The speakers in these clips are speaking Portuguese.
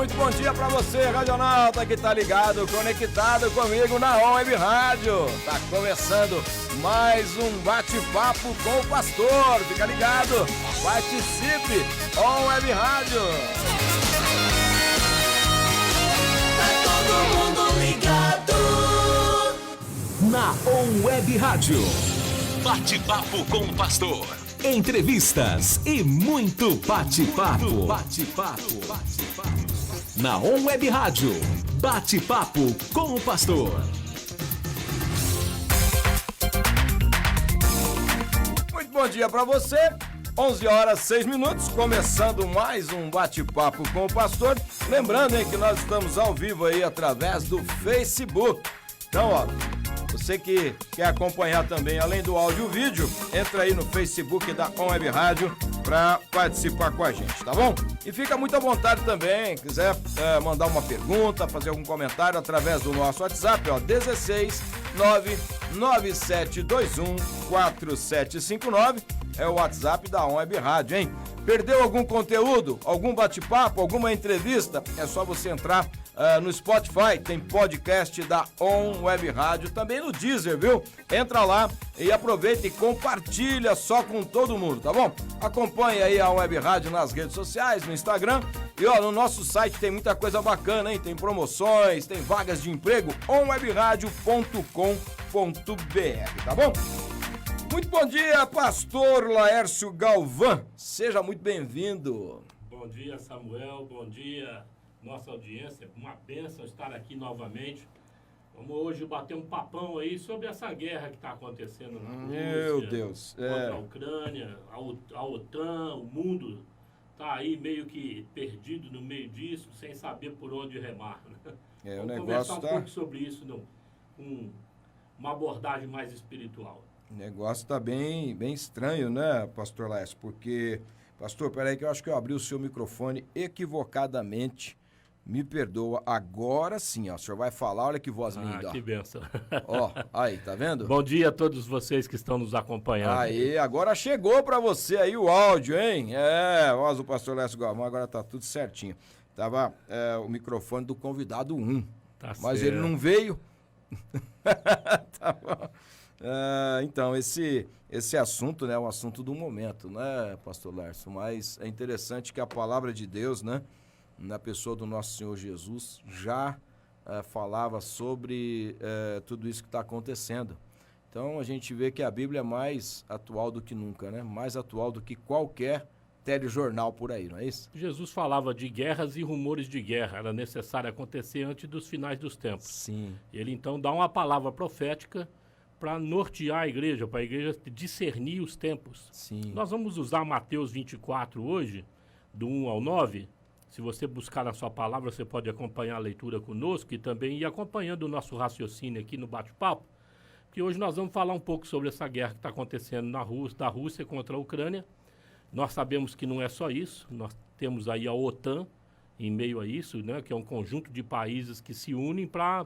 Muito bom dia pra você, radionauta, que tá ligado, conectado comigo na On Web Rádio. Tá começando mais um bate-papo com o pastor. Fica ligado, participe, On Web Rádio. Tá todo mundo ligado na On Web Rádio. Bate-papo com o pastor. Entrevistas e muito bate-papo. Na On Web Rádio, bate-papo com o pastor. Muito bom dia para você. 11 horas 6 minutos, começando mais um bate-papo com o pastor. Lembrando, hein, que nós estamos ao vivo aí através do Facebook. Então, ó, você que quer acompanhar também, além do áudio e vídeo, entra aí no Facebook da On Web Rádio para participar com a gente, tá bom? E fica muito à vontade também, quiser mandar uma pergunta, fazer algum comentário através do nosso WhatsApp, ó, 16 99721 4759, é o WhatsApp da On Web Rádio, hein? Perdeu algum conteúdo, algum bate-papo, alguma entrevista? É só você entrar no Spotify, tem podcast da On Web Rádio, também no Deezer, viu? Entra lá e aproveita e compartilha só com todo mundo, tá bom? Acompanhe aí a On Web Rádio nas redes sociais, no Instagram, e ó, no nosso site tem muita coisa bacana, hein? Tem promoções, tem vagas de emprego, onwebradio.com.br, tá bom? Muito bom dia, pastor Laércio Galvão, seja muito bem-vindo. Bom dia, Samuel, bom dia, nossa audiência, uma bênção estar aqui novamente. Vamos hoje bater um papão aí sobre essa guerra que está acontecendo na Rússia. Meu Deus. Contra a Ucrânia, a OTAN, o mundo está aí meio que perdido no meio disso, sem saber por onde remar. Né? Vamos conversar um pouco sobre isso com uma abordagem mais espiritual. O negócio está bem estranho, né, pastor Laércio? Porque, pastor, peraí que eu acho que eu abri o seu microfone equivocadamente. Me perdoa, agora sim, ó, o senhor vai falar, olha que voz linda. Que benção. Ó, aí, tá vendo? Bom dia a todos vocês que estão nos acompanhando. Aí, agora chegou pra você aí o áudio, hein? A voz do pastor Laércio Galvão, agora tá tudo certinho. Tava o microfone do convidado 1, tá mas certo. ele não veio. Tá bom. Então, esse assunto, né, é um assunto do momento, né, pastor Laércio? Mas é interessante que a palavra de Deus, né, na pessoa do nosso Senhor Jesus, já falava sobre tudo isso que está acontecendo. Então, a gente vê que a Bíblia é mais atual do que nunca, né? Mais atual do que qualquer telejornal por aí, não é isso? Jesus falava de guerras e rumores de guerra, era necessário acontecer antes dos finais dos tempos. Sim. Ele, então, dá uma palavra profética para nortear a igreja, para a igreja discernir os tempos. Sim. Nós vamos usar Mateus 24 hoje, do 1 ao 9. Se você buscar na sua palavra, você pode acompanhar a leitura conosco e também ir acompanhando o nosso raciocínio aqui no bate-papo, que hoje nós vamos falar um pouco sobre essa guerra que está acontecendo da Rússia contra a Ucrânia. Nós sabemos que não é só isso, nós temos aí a OTAN em meio a isso, né, que é um conjunto de países que se unem para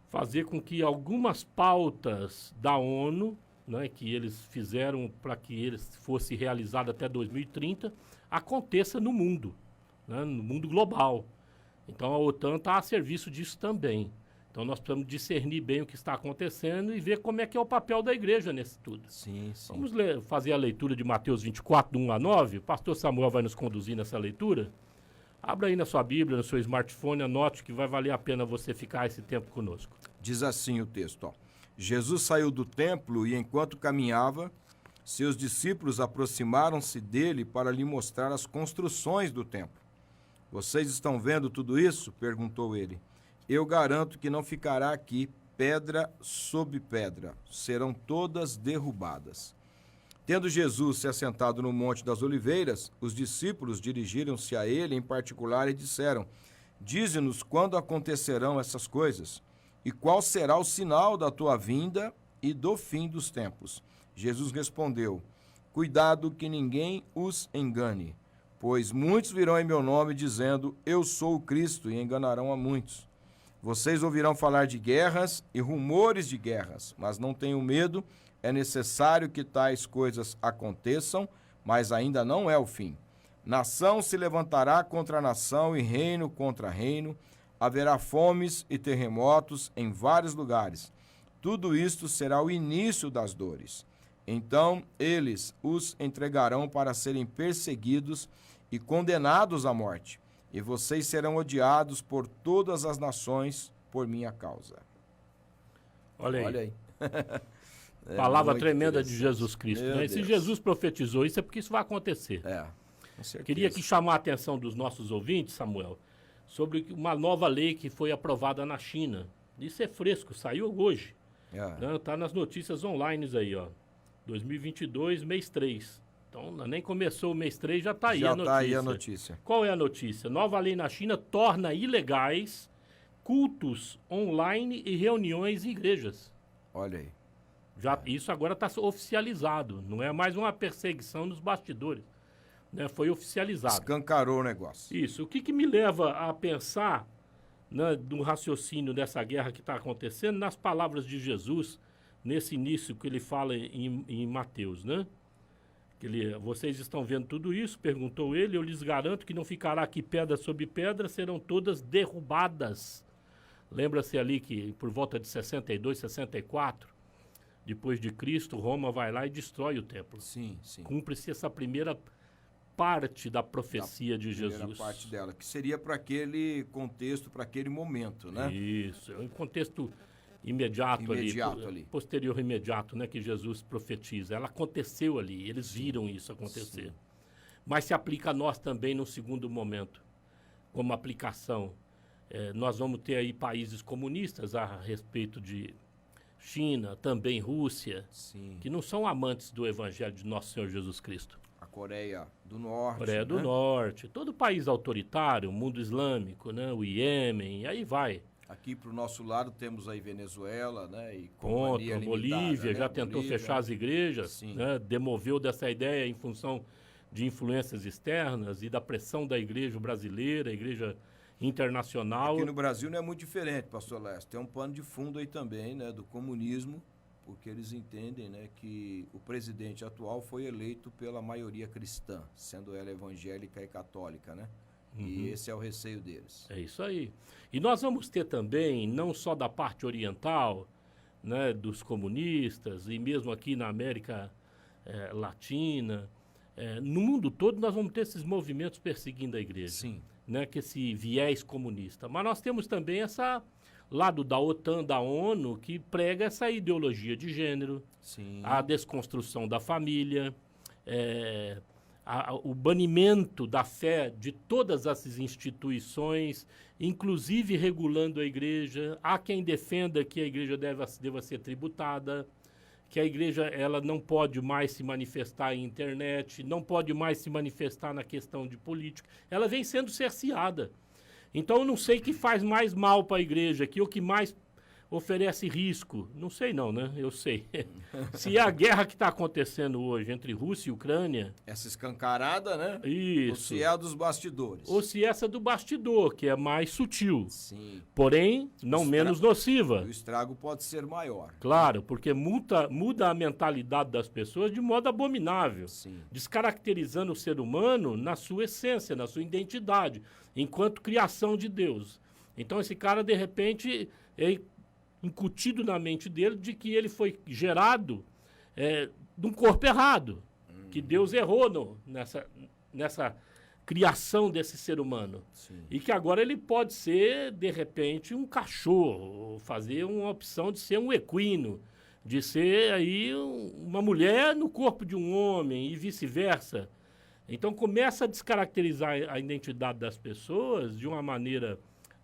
fazer com que algumas pautas da ONU, né, que eles fizeram para que eles fosse realizado até 2030, aconteça no mundo. Né, no mundo global. Então a OTAN está a serviço disso também. Então nós precisamos discernir bem o que está acontecendo e ver como é que é o papel da igreja nisso tudo. Sim, sim. Vamos fazer a leitura de Mateus 24, do 1 a 9. O pastor Samuel vai nos conduzir nessa leitura. Abra aí na sua Bíblia, no seu smartphone, anote que vai valer a pena você ficar esse tempo conosco. Diz assim o texto, ó. Jesus saiu do templo e enquanto caminhava, seus discípulos aproximaram-se dele para lhe mostrar as construções do templo. Vocês estão vendo tudo isso? Perguntou ele. Eu garanto que não ficará aqui pedra sobre pedra. Serão todas derrubadas. Tendo Jesus se assentado no Monte das Oliveiras, os discípulos dirigiram-se a ele em particular e disseram: Dize-nos quando acontecerão essas coisas, e qual será o sinal da tua vinda e do fim dos tempos. Jesus respondeu: Cuidado que ninguém os engane. Pois muitos virão em meu nome dizendo, eu sou o Cristo, e enganarão a muitos. Vocês ouvirão falar de guerras e rumores de guerras, mas não tenham medo, é necessário que tais coisas aconteçam, mas ainda não é o fim. Nação se levantará contra nação e reino contra reino. Haverá fomes e terremotos em vários lugares. Tudo isto será o início das dores. Então eles os entregarão para serem perseguidos e condenados à morte. E vocês serão odiados por todas as nações por minha causa. Olha aí. Olha aí. É Palavra muito tremenda de interessante. Jesus Cristo. Meu Né? E se Deus. Jesus profetizou isso, é porque isso vai acontecer. Com certeza. Queria aqui chamar a atenção dos nossos ouvintes, Samuel, sobre uma nova lei que foi aprovada na China. Isso é fresco, saiu hoje. Tá nas notícias online aí, ó. 2022, mês 3. Então, nem começou o mês 3, já tá aí a notícia. Já tá aí a notícia. Qual é a notícia? Nova lei na China torna ilegais cultos online e reuniões em igrejas. Olha aí. Isso agora está oficializado. Não é mais uma perseguição nos bastidores. Né? Foi oficializado. Escancarou o negócio. Isso. O que me leva a pensar, né, do raciocínio dessa guerra que está acontecendo nas palavras de Jesus, nesse início que ele fala em Mateus, né? Vocês estão vendo tudo isso? Perguntou ele. Eu lhes garanto que não ficará aqui pedra sobre pedra, serão todas derrubadas. Lembra-se ali que por volta de 62, 64, depois de Cristo, Roma vai lá e destrói o templo. Sim. Cumpre-se essa primeira parte da profecia de Jesus. Primeira parte dela, que seria para aquele contexto, para aquele momento, né? Isso, é um contexto imediato ali, posterior imediato, né, que Jesus profetiza. Ela aconteceu ali, eles viram isso acontecer. Sim. Mas se aplica a nós também no segundo momento, como aplicação. Nós vamos ter aí países comunistas a respeito de China, também Rússia, Sim. que não são amantes do Evangelho de Nosso Senhor Jesus Cristo. A Coreia do Norte. Coreia do Norte, todo país autoritário, o mundo islâmico, né, o Iêmen, e aí vai. Aqui para o nosso lado temos aí Venezuela, né? E a Bolívia, né? já tentou fechar as igrejas, né, demoveu dessa ideia em função de influências externas e da pressão da igreja brasileira, a igreja internacional. Aqui no Brasil não é muito diferente, pastor Leste. Tem um pano de fundo aí também, né, do comunismo, porque eles entendem, né, que o presidente atual foi eleito pela maioria cristã, sendo ela evangélica e católica, né? E esse é o receio deles. É isso aí. E nós vamos ter também, não só da parte oriental, né, dos comunistas, e mesmo aqui na América Latina, no mundo todo nós vamos ter esses movimentos perseguindo a igreja. Sim. Né, que esse viés comunista. Mas nós temos também essa lado da OTAN, da ONU, que prega essa ideologia de gênero, Sim. a desconstrução da família, o banimento da fé de todas essas instituições, inclusive regulando a igreja. Há quem defenda que a igreja deva ser tributada, que a igreja ela não pode mais se manifestar em internet, não pode mais se manifestar na questão de política. Ela vem sendo cerceada. Então, eu não sei o que faz mais mal para a igreja aqui, o que mais oferece risco. Não sei não, né? Eu sei. Se é a guerra que está acontecendo hoje entre Rússia e Ucrânia... Essa escancarada, né? Isso. Ou se é a dos bastidores. Ou se essa do bastidor, que é mais sutil. Sim. Porém, não menos nociva. O estrago pode ser maior. Claro, porque muda a mentalidade das pessoas de modo abominável. Sim. Descaracterizando o ser humano na sua essência, na sua identidade, enquanto criação de Deus. Então, esse cara, de repente, é incutido na mente dele de que ele foi gerado de um corpo errado, que Deus errou nessa criação desse ser humano. Sim. E que agora ele pode ser, de repente, um cachorro, ou fazer uma opção de ser um equino, de ser aí uma mulher no corpo de um homem e vice-versa. Então começa a descaracterizar a identidade das pessoas de uma maneira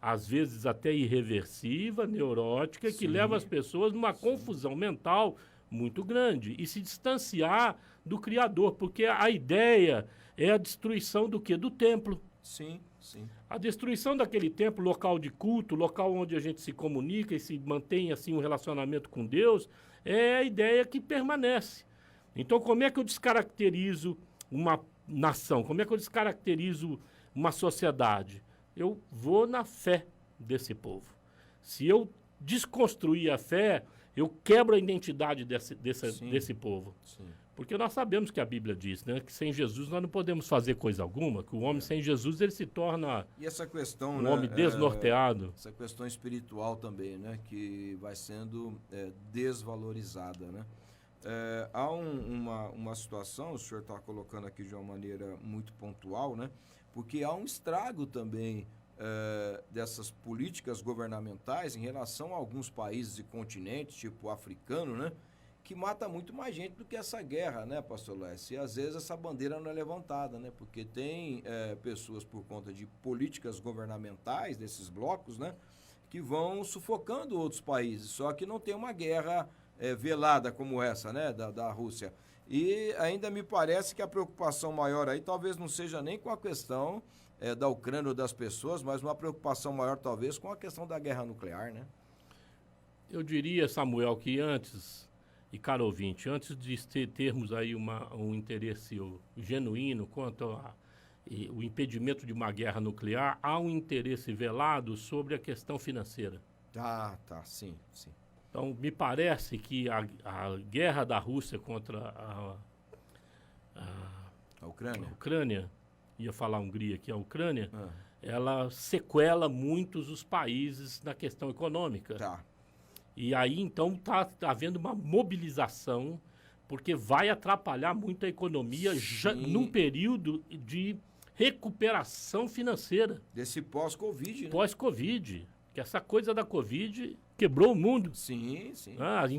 às vezes até irreversível, neurótica, que leva as pessoas numa confusão mental muito grande e se distanciar do Criador, porque a ideia é a destruição do quê? Do templo. Sim, sim. A destruição daquele templo, local de culto, local onde a gente se comunica e se mantém assim um relacionamento com Deus, é a ideia que permanece. Então, como é que eu descaracterizo uma nação? Como é que eu descaracterizo uma sociedade? Eu vou na fé desse povo. Se eu desconstruir a fé, eu quebro a identidade desse povo. Sim. Porque nós sabemos que a Bíblia diz, né? Que sem Jesus nós não podemos fazer coisa alguma, que o homem sem Jesus ele se torna E essa questão, um homem desnorteado. essa questão espiritual também, né? Que vai sendo desvalorizada, né? Há uma situação, o senhor está colocando aqui de uma maneira muito pontual, né? Porque há um estrago também dessas políticas governamentais em relação a alguns países e continentes, tipo o africano, né? Que mata muito mais gente do que essa guerra, né, pastor Lécio? E às vezes essa bandeira não é levantada, né? Porque tem pessoas por conta de políticas governamentais desses blocos, né? Que vão sufocando outros países, só que não tem uma guerra velada como essa, né, da Rússia. E ainda me parece que a preocupação maior aí talvez não seja nem com a questão da Ucrânia ou das pessoas, mas uma preocupação maior talvez com a questão da guerra nuclear, né? Eu diria, Samuel, que antes, e caro ouvinte, antes de termos aí um interesse genuíno quanto o impedimento de uma guerra nuclear, há um interesse velado sobre a questão financeira. Tá, sim. Então, me parece que a guerra da Rússia contra A Ucrânia? Ucrânia, ia falar Hungria aqui, a Ucrânia, ela sequela muitos os países na questão econômica. Tá. E aí, então, está havendo uma mobilização, porque vai atrapalhar muito a economia já num período de recuperação financeira. Desse pós-Covid, né? Pós-Covid. Que essa coisa da Covid quebrou o mundo. Sim.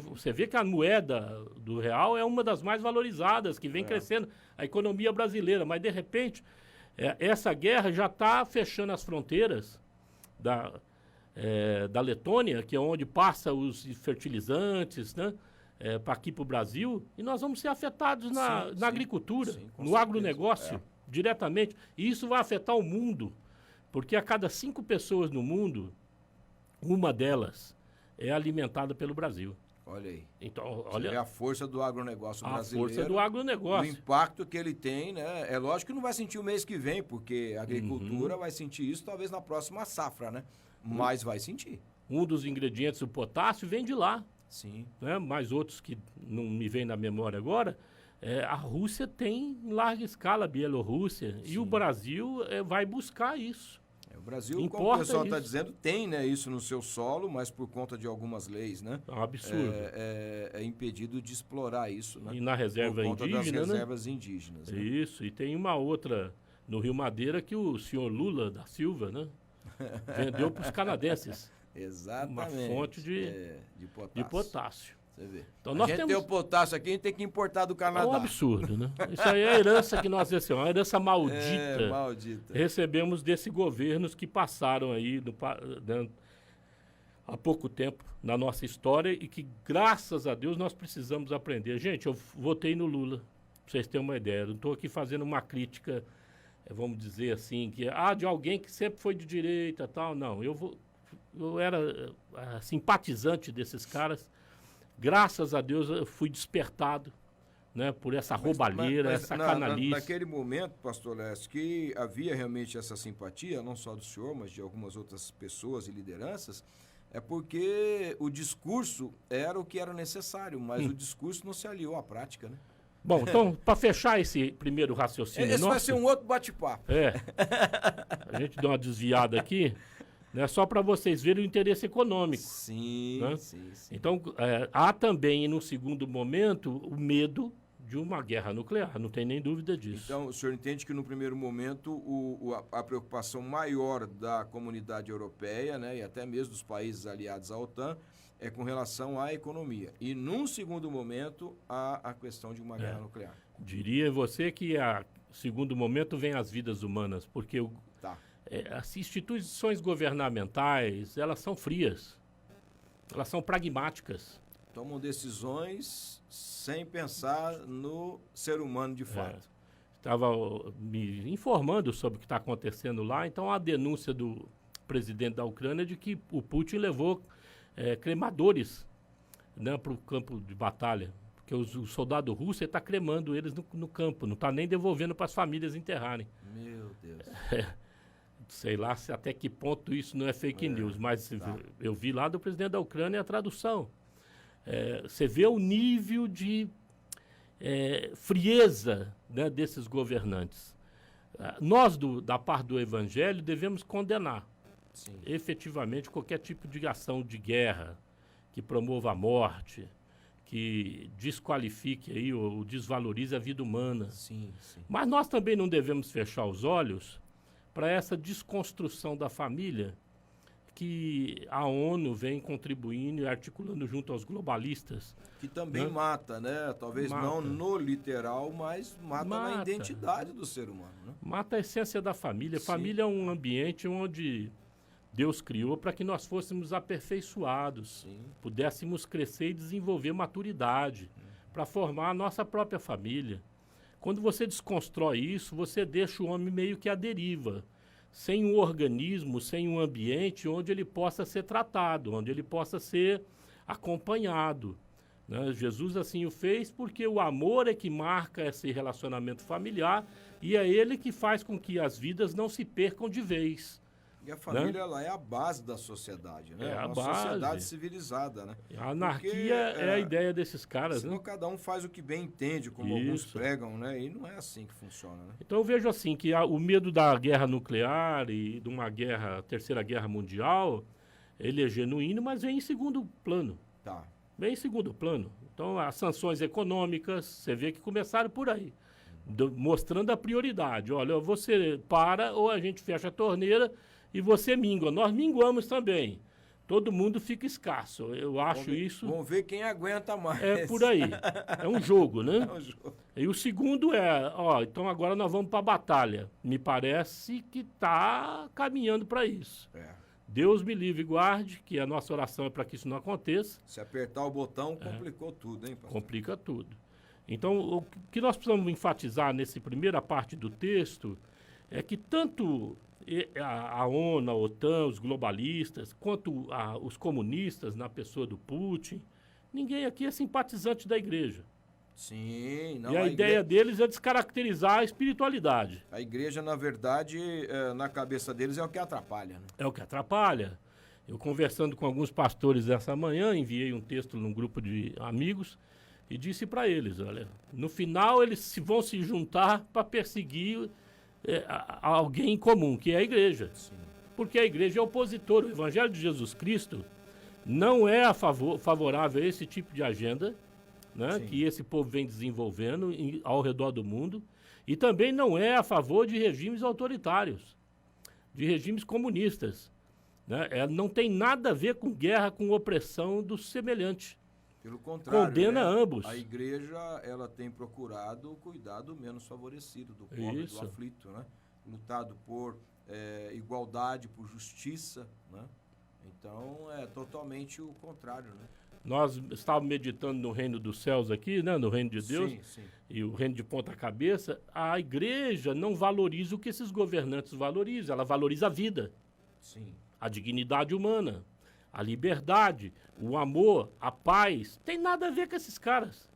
Você vê que a moeda do real é uma das mais valorizadas, que vem crescendo a economia brasileira. Mas, de repente, essa guerra já está fechando as fronteiras da Letônia, que é onde passa os fertilizantes, né? Para aqui para o Brasil, e nós vamos ser afetados na agricultura, no agronegócio, diretamente. E isso vai afetar o mundo, porque a cada 5 pessoas no mundo, uma delas é alimentada pelo Brasil. Olha aí. Então, É a força do agronegócio brasileiro. A força do agronegócio. O impacto que ele tem, né? É lógico que não vai sentir o mês que vem, porque a agricultura vai sentir isso talvez na próxima safra, né? Mas vai sentir. Um dos ingredientes, o potássio, vem de lá. Sim. Né? Mais outros que não me vêm na memória agora. A Rússia tem em larga escala, a Bielorrússia, e o Brasil vai buscar isso. O Brasil, Importa como o pessoal está isso. dizendo, tem, né, isso no seu solo, mas por conta de algumas leis, né? É um absurdo. É impedido de explorar isso, né? E na reserva por conta indígena, das né? reservas indígenas. Né? Isso, e tem uma outra no Rio Madeira que o senhor Lula da Silva, né? Vendeu para os canadenses. Exatamente. Uma fonte de potássio. Você vê. Então, A nós gente temos... tem o potássio aqui, a gente tem que importar do É Canadá. um absurdo, né? Isso aí é a herança que nós recebemos, uma herança maldita. Maldita. Recebemos desses governos que passaram aí há pouco tempo na nossa história e que, graças a Deus, nós precisamos aprender. Gente, eu votei no Lula, pra vocês terem uma ideia. Eu não estou aqui fazendo uma crítica, vamos dizer assim, de alguém que sempre foi de direita e tal. Não, eu era simpatizante desses caras. Graças a Deus eu fui despertado, né, por essa roubalheira, essa canalice. Naquele momento, pastor Lécio, que havia realmente essa simpatia, não só do senhor, mas de algumas outras pessoas e lideranças, é porque o discurso era o que era necessário, mas o discurso não se aliou à prática, né? Bom, então, para fechar esse primeiro raciocínio Esse vai ser um outro bate-papo. A gente deu uma desviada aqui, né, só para vocês verem o interesse econômico. Sim, né? sim. Então, há também, no segundo momento, o medo de uma guerra nuclear, não tem nem dúvida disso. Então, o senhor entende que, no primeiro momento, a preocupação maior da comunidade europeia, né, e até mesmo dos países aliados à OTAN, é com relação à economia. E, num segundo momento, a questão de uma guerra nuclear. Diria você que, segundo momento, vem as vidas humanas, porque as instituições governamentais, elas são frias, elas são pragmáticas. Tomam decisões sem pensar no ser humano de fato. Estava me informando sobre o que está acontecendo lá, então a denúncia do presidente da Ucrânia de que o Putin levou cremadores, né, para o campo de batalha, porque o soldado russo está cremando eles no campo, não está nem devolvendo para as famílias enterrarem. Meu Deus. Sei lá até que ponto isso não é fake news, mas eu vi lá do presidente da Ucrânia a tradução. Você vê o nível de frieza, né, desses governantes. Nós, da parte do Evangelho, devemos condenar Sim. efetivamente qualquer tipo de ação de guerra que promova a morte, que desqualifique aí ou desvalorize a vida humana. Sim, sim. Mas nós também não devemos fechar os olhos para essa desconstrução da família que a ONU vem contribuindo e articulando junto aos globalistas. Que também Né? mata, né? Talvez Mata. não no literal, mas mata na Mata. identidade do ser humano, né? Mata a essência da família. Sim. Família é um ambiente onde Deus criou para que nós fôssemos aperfeiçoados, Sim. pudéssemos crescer e desenvolver maturidade para formar a nossa própria família. Quando você desconstrói isso, você deixa o homem meio que à deriva, sem um organismo, sem um ambiente onde ele possa ser tratado, onde ele possa ser acompanhado. Né? Jesus assim o fez porque o amor é que marca esse relacionamento familiar e é ele que faz com que as vidas não se percam de vez. E a família, ela é a base da sociedade, né? É a Uma base. sociedade civilizada, né? A anarquia Porque, é a ideia desses caras, senão né? cada um faz o que bem entende, como alguns Isso. pregam, né? E não é assim que funciona, né? Então eu vejo assim que o medo da guerra nuclear e de uma terceira guerra mundial, ele é genuíno, mas vem em segundo plano. Tá. Vem em segundo plano. Então as sanções econômicas, você vê que começaram por aí, mostrando a prioridade. Olha, você para ou a gente fecha a torneira e você mingua. Nós minguamos também. Todo mundo fica escasso. Eu acho isso. Vamos ver quem aguenta mais. É por aí. É um jogo, né? É um jogo. E o segundo então agora nós vamos para a batalha. Me parece que está caminhando para isso. É. Deus me livre e guarde, que a nossa oração é para que isso não aconteça. Se apertar o botão, complicou tudo, hein, pastor? Complica tudo. Então, o que nós precisamos enfatizar nessa primeira parte do texto é que tanto a ONU, a OTAN, os globalistas, quanto os comunistas, na pessoa do Putin, ninguém aqui é simpatizante da igreja. Sim, não. E a ideia deles é descaracterizar a espiritualidade. A igreja, na verdade, na cabeça deles é o que atrapalha, né? É o que atrapalha. Eu conversando com alguns pastores essa manhã, enviei um texto num grupo de amigos e disse para eles, olha, no final eles vão se juntar para perseguir alguém em comum, que é a igreja. Sim. Porque a igreja é opositora. O Evangelho de Jesus Cristo não é favorável a esse tipo de agenda, né, que esse povo vem desenvolvendo ao redor do mundo, e também não é a favor de regimes autoritários, de regimes comunistas. Né? Não tem nada a ver com guerra, com opressão do semelhante. Pelo contrário, Condena ambos. A igreja, ela tem procurado cuidar do menos favorecido, do pobre, Isso. do aflito, né? Lutado por igualdade, por justiça, né? Então, é totalmente o contrário, né? Nós estávamos meditando no reino dos céus aqui, né, no reino de Deus, Sim, sim. e o reino de ponta cabeça. A igreja não valoriza o que esses governantes valorizam, ela valoriza a vida, Sim. a dignidade humana, a liberdade, o amor, a paz. Tem nada a ver com esses caras.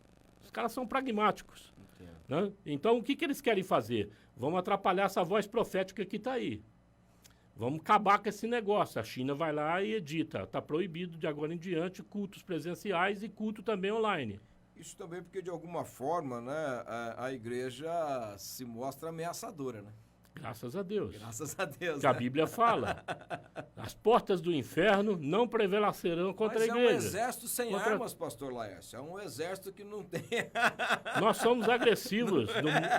Os caras são pragmáticos. Entendo. Né? Então, o que eles querem fazer? Vamos atrapalhar essa voz profética que está aí. Vamos acabar com esse negócio. A China vai lá e edita. Está proibido de agora em diante cultos presenciais e culto também online. Isso também porque, de alguma forma, né, a igreja se mostra ameaçadora, né? Graças a Deus. Graças a Deus, Que a né? Bíblia fala. As portas do inferno não prevalecerão contra Mas a é um igreja. exército sem Contra- armas, pastor Laércio. É um exército que não tem... Nós somos agressivos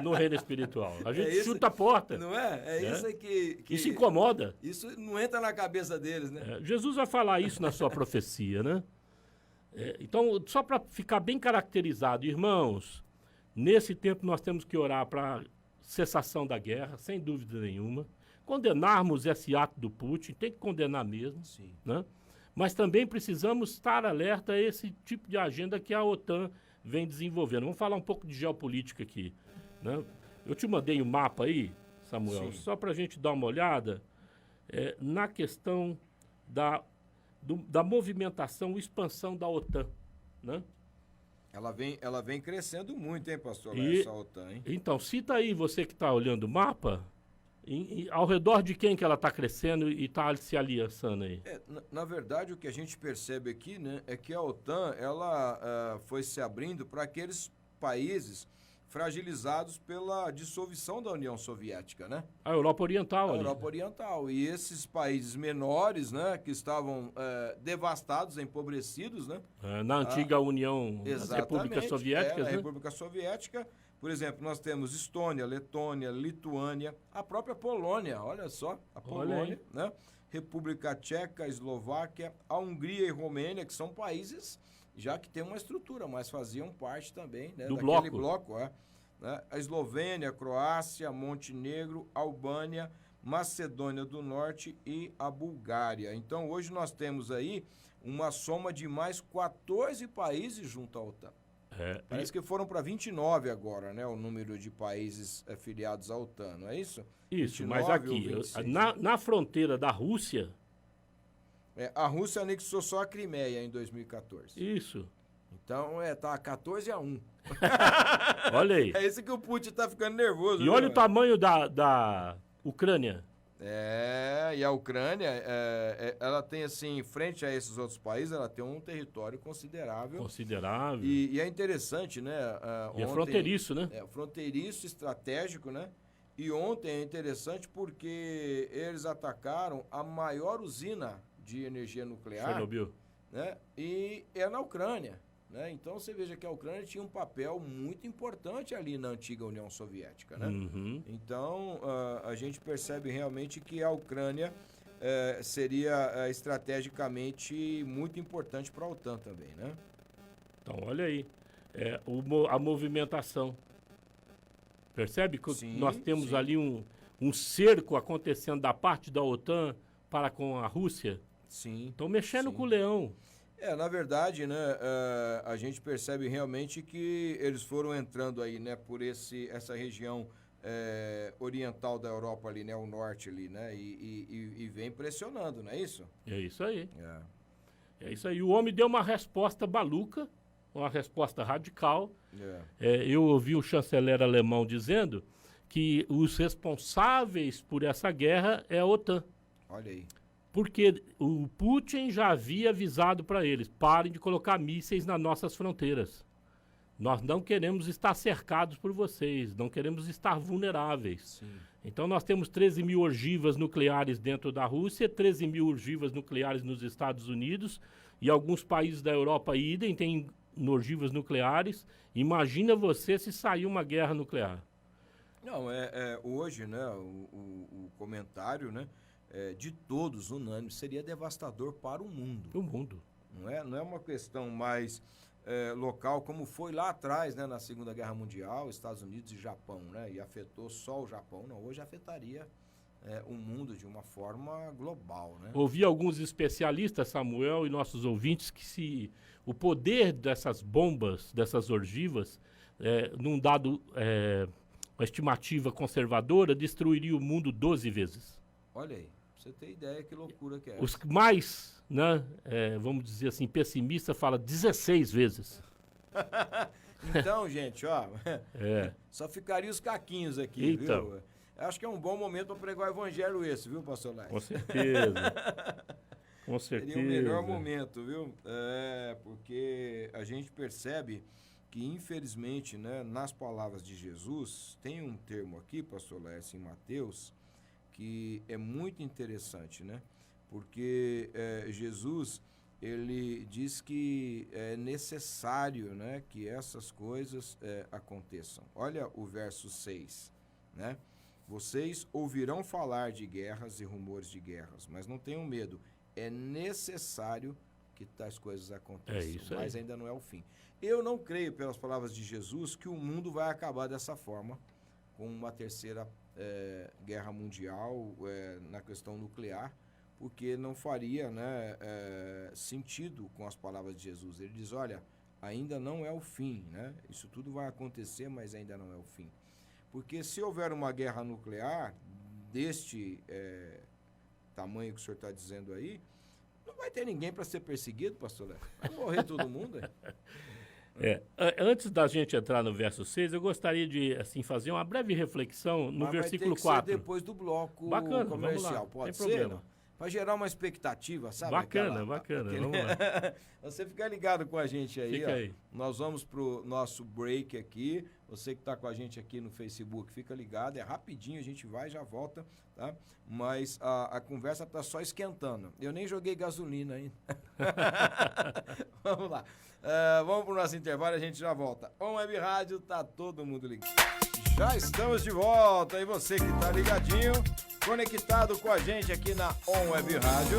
no reino espiritual. A gente isso- chuta a porta. Não é? É isso aí que... Isso incomoda. Isso não entra na cabeça deles, né? Jesus vai falar isso na sua profecia, né? Então, só para ficar bem caracterizado, irmãos, nesse tempo nós temos que orar para cessação da guerra, sem dúvida nenhuma. Condenarmos esse ato do Putin, tem que condenar mesmo, Sim. né? Mas também precisamos estar alerta a esse tipo de agenda que a OTAN vem desenvolvendo. Vamos falar um pouco de geopolítica aqui, né? Eu te mandei um mapa aí, Samuel, Sim. só para a gente dar uma olhada na questão da movimentação, expansão da OTAN, né? Ela vem crescendo muito, hein, pastor E- Laércio, a OTAN, hein? Então, cita aí, você que está olhando o mapa, ao redor de quem que ela está crescendo e está se aliançando aí? Na verdade, o que a gente percebe aqui, né, é que a OTAN, ela foi se abrindo para aqueles países fragilizados pela dissolução da União Soviética, né? A Europa Oriental A ali. Europa Oriental. E esses países menores, né, que estavam devastados, empobrecidos, né? Na antiga União das Repúblicas Soviéticas, na né? República Soviética, por exemplo, nós temos Estônia, Letônia, Lituânia, a própria Polônia, olha só, a Polônia, né? República Tcheca, Eslováquia, a Hungria e Romênia, que são países já que têm uma estrutura, mas faziam parte também, né, do daquele bloco. bloco, né? A Eslovênia, Croácia, Montenegro, Albânia, Macedônia do Norte e a Bulgária. Então, hoje nós temos aí uma soma de mais 14 países junto à OTAN. Parece que foram para 29 agora, né? O número de países filiados à OTAN, não é isso? Isso, 29 mas ou aqui, 26? na fronteira da Rússia, A Rússia anexou só a Crimeia em 2014. isso. Então, tá 14-1. Olha aí. É isso que o Putin tá ficando nervoso. E olha o viu? tamanho da Ucrânia. E a Ucrânia, ela tem assim, frente a esses outros países, ela tem um território considerável. Considerável. E é interessante, né? E é fronteiriço, né? Fronteiriço, estratégico, né? E ontem é interessante porque eles atacaram a maior usina de energia nuclear, Chernobyl. né? E é na Ucrânia, né? Então você veja que a Ucrânia tinha um papel muito importante ali na antiga União Soviética, né? Uhum. Então a gente percebe realmente que a Ucrânia seria estrategicamente muito importante para a OTAN também, né? Então, olha aí. A movimentação. Percebe que Sim, nós temos sim. ali um cerco acontecendo da parte da OTAN para com a Rússia? Sim. Estão mexendo Sim. com o leão. Na verdade, né, a gente percebe realmente que eles foram entrando aí, né, por essa região oriental da Europa ali, né, o norte ali, né, e vem pressionando, não é isso? É isso aí. É isso aí. O homem deu uma resposta maluca, uma resposta radical. Eu ouvi o chanceler alemão dizendo que os responsáveis por essa guerra é a OTAN. Olha aí. Porque o Putin já havia avisado para eles, parem de colocar mísseis nas nossas fronteiras. Nós não queremos estar cercados por vocês, não queremos estar vulneráveis. Sim. Então nós temos 13 mil ogivas nucleares dentro da Rússia, 13 mil ogivas nucleares nos Estados Unidos e alguns países da Europa idem têm ogivas nucleares. Imagina você se sair uma guerra nuclear. Não, hoje, né, o comentário, né, de todos, unânime, seria devastador para o mundo. O mundo. Não é uma questão mais local, como foi lá atrás, né, na Segunda Guerra Mundial, Estados Unidos e Japão, né, e afetou só o Japão. Não, hoje afetaria o mundo de uma forma global, né? Ouvi alguns especialistas, Samuel, e nossos ouvintes, que se o poder dessas bombas, dessas ogivas, num dado, uma estimativa conservadora, destruiria o mundo 12 vezes. Olha aí. Você tem ideia que loucura que é Os essa. mais, né, vamos dizer assim, pessimistas falam 16 vezes. Então, gente, ó, só ficaria os caquinhos aqui, Então. viu? Acho que é um bom momento para pregar o evangelho esse, viu, pastor Lés? Com certeza. Com certeza. Seria o melhor momento, viu? Porque a gente percebe que, infelizmente, né, nas palavras de Jesus, tem um termo aqui, pastor Lés, em Mateus, que é muito interessante, né? Porque Jesus, ele diz que é necessário, né, que essas coisas aconteçam. Olha o verso 6, né? Vocês ouvirão falar de guerras e rumores de guerras, mas não tenham medo. É necessário que tais coisas aconteçam, isso aí. mas ainda não é o fim. Eu não creio, pelas palavras de Jesus, que o mundo vai acabar dessa forma, com uma terceira guerra mundial na questão nuclear, porque não faria, né, sentido com as palavras de Jesus. Ele diz, olha, ainda não é o fim, né? Isso tudo vai acontecer, mas ainda não é o fim. Porque se houver uma guerra nuclear deste tamanho que o senhor está dizendo aí, não vai ter ninguém para ser perseguido, pastor Léo. Vai morrer todo mundo, Antes da gente entrar no verso 6, eu gostaria de assim, fazer uma breve reflexão no Mas versículo vai ter que 4. ser depois do bloco Bacana, comercial. vamos lá, Pode sem ser? problema. Não? Para gerar uma expectativa, sabe? Bacana, bacana. Vamos lá. Você fica ligado com a gente aí, Fica ó. aí. Nós vamos pro nosso break aqui. Você que tá com a gente aqui no Facebook, fica ligado. É rapidinho, a gente vai e já volta, tá? Mas a conversa tá só esquentando. Eu nem joguei gasolina ainda. Vamos lá. Vamos pro nosso intervalo e a gente já volta. On Web Rádio, tá todo mundo ligado. Já estamos de volta. E você que tá ligadinho, conectado com a gente aqui na On Web Rádio.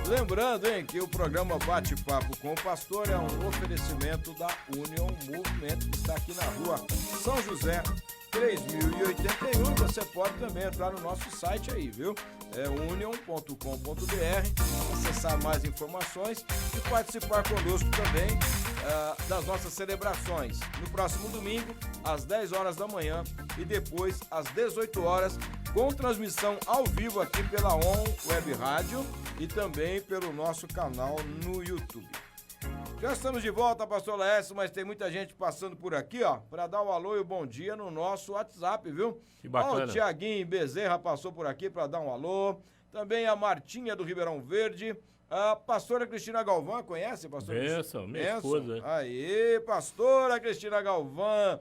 Lembrando, hein, que o programa Bate-Papo com o Pastor é um oferecimento da Union Movement, que está aqui na rua São José, 3081. Você pode também entrar no nosso site aí, viu? É union.com.br, acessar mais informações e participar conosco também das nossas celebrações. No próximo domingo, às 10 horas da manhã e depois às 18 horas, com transmissão ao vivo aqui pela On Web Rádio e também pelo nosso canal no YouTube. Já estamos de volta, Pastor Laércio, mas tem muita gente passando por aqui, ó, para dar o alô e o bom dia no nosso WhatsApp, viu? Que bacana. Ó, o Tiaguinho Bezerra passou por aqui para dar um alô. Também a Martinha do Ribeirão Verde. A pastora Cristina Galvão, conhece, pastor? Benção, minha esposa. Aí, pastora Cristina Galvão.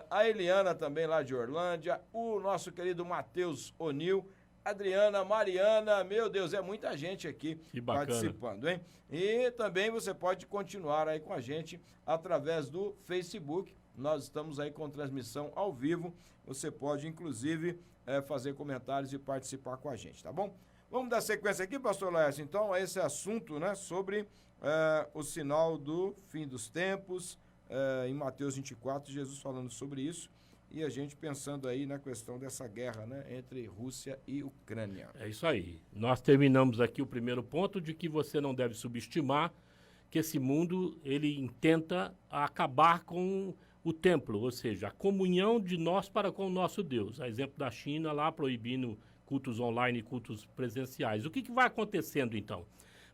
A Eliana também lá de Orlândia. O nosso querido Matheus Onil. Adriana, Mariana, meu Deus, é muita gente aqui participando, hein? E também você pode continuar aí com a gente através do Facebook. Nós estamos aí com transmissão ao vivo. Você pode, inclusive, fazer comentários e participar com a gente, tá bom? Vamos dar sequência aqui, pastor Laércio, então, a esse assunto, né, sobre o sinal do fim dos tempos, em Mateus 24, Jesus falando sobre isso. E a gente pensando aí na questão dessa guerra, né, entre Rússia e Ucrânia. É isso aí. Nós terminamos aqui o primeiro ponto de que você não deve subestimar que esse mundo, ele intenta acabar com o templo, ou seja, a comunhão de nós para com o nosso Deus. A exemplo da China lá proibindo cultos online e cultos presenciais. O que vai acontecendo então?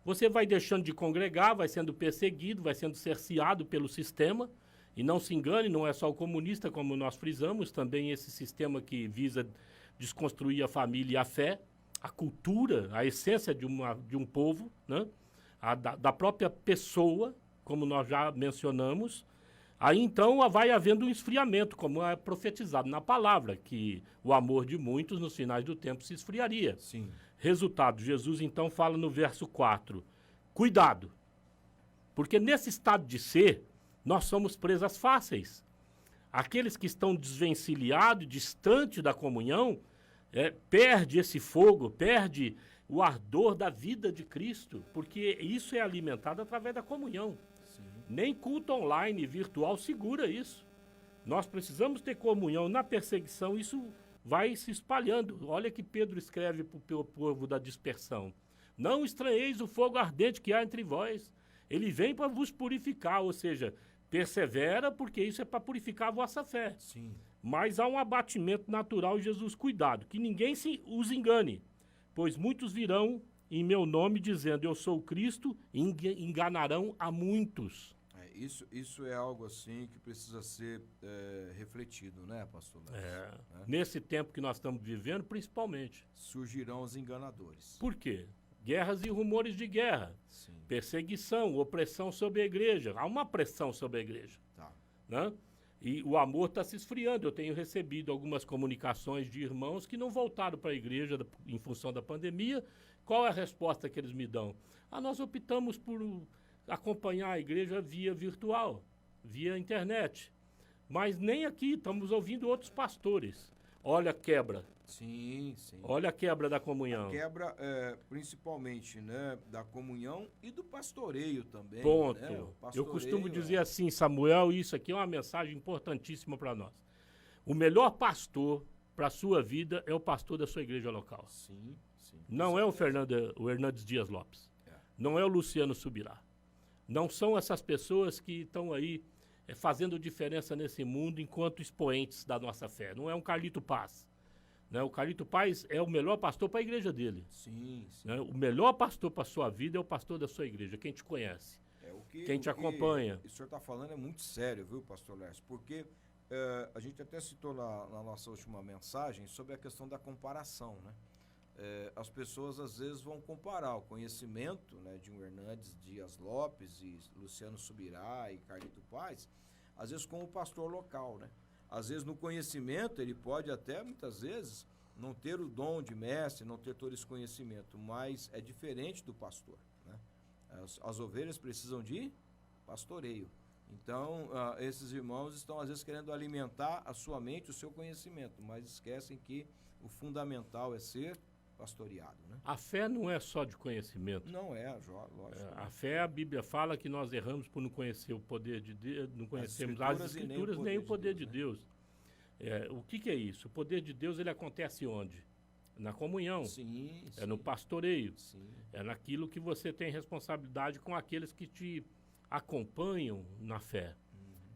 Você vai deixando de congregar, vai sendo perseguido, vai sendo cerceado pelo sistema. E não se engane, não é só o comunista, como nós frisamos, também esse sistema que visa desconstruir a família e a fé, a cultura, a essência de um povo, né? Da própria pessoa, como nós já mencionamos. Aí então vai havendo um esfriamento, como é profetizado na palavra, que o amor de muitos nos finais do tempo se esfriaria. Sim. Resultado, Jesus então fala no verso 4, cuidado, porque nesse estado de ser, nós somos presas fáceis. Aqueles que estão desvencilhados, distante da comunhão, perde esse fogo, perde o ardor da vida de Cristo, porque isso é alimentado através da comunhão. Sim. Nem culto online, virtual, segura isso. Nós precisamos ter comunhão na perseguição, isso vai se espalhando. Olha que Pedro escreve para o povo da dispersão. Não estranheis o fogo ardente que há entre vós. Ele vem para vos purificar, ou seja, persevera, porque isso é para purificar a vossa fé. Sim. Mas há um abatimento natural, Jesus, cuidado, que ninguém os engane, pois muitos virão em meu nome dizendo, eu sou Cristo, e enganarão a muitos. Isso é algo assim que precisa ser refletido, né, pastor? Nesse tempo que nós estamos vivendo, principalmente. Surgirão os enganadores. Por quê? Guerras e rumores de guerra, Sim. Perseguição, opressão sobre a igreja. Há uma pressão sobre a igreja. Tá. Né? E o amor está se esfriando. Eu tenho recebido algumas comunicações de irmãos que não voltaram para a igreja em função da pandemia. Qual é a resposta que eles me dão? Nós optamos por acompanhar a igreja via virtual, via internet. Mas nem aqui, estamos ouvindo outros pastores. Olha a quebra. Sim, sim. Olha a quebra da comunhão. A quebra, principalmente, né, da comunhão e do pastoreio também. Ponto. Né? Eu costumo dizer assim, Samuel, isso aqui é uma mensagem importantíssima para nós. O melhor pastor para a sua vida é o pastor da sua igreja local. Sim, sim. Não é o Hernandes Dias Lopes. Não é o Luciano Subirá. Não são essas pessoas que estão aí fazendo diferença nesse mundo enquanto expoentes da nossa fé. Não é um Carlito Paz. Né? O Carlito Paz é o melhor pastor para a igreja dele. Sim, sim. Né? O melhor pastor para a sua vida é o pastor da sua igreja, quem te conhece, quem te acompanha. O que o senhor está falando é muito sério, viu, pastor Lércio? Porque a gente até citou na nossa última mensagem sobre a questão da comparação, né? as pessoas às vezes vão comparar o conhecimento, né, de um Hernandes Dias Lopes e Luciano Subirá e Carlito Paz, às vezes com o pastor local, né? Às vezes no conhecimento ele pode até, muitas vezes, não ter o dom de mestre, não ter todo esse conhecimento, mas é diferente do pastor, né? As ovelhas precisam de pastoreio. Então, esses irmãos estão às vezes querendo alimentar a sua mente, o seu conhecimento, mas esquecem que o fundamental é ser pastoreado, né? A fé não é só de conhecimento. Não é, lógico. A fé, a Bíblia fala que nós erramos por não conhecer o poder de Deus, não conhecemos as Escrituras nem o poder de Deus. O que é isso? O poder de Deus, ele acontece onde? Na comunhão. Sim, é no pastoreio. Sim. É naquilo que você tem responsabilidade com aqueles que te acompanham na fé,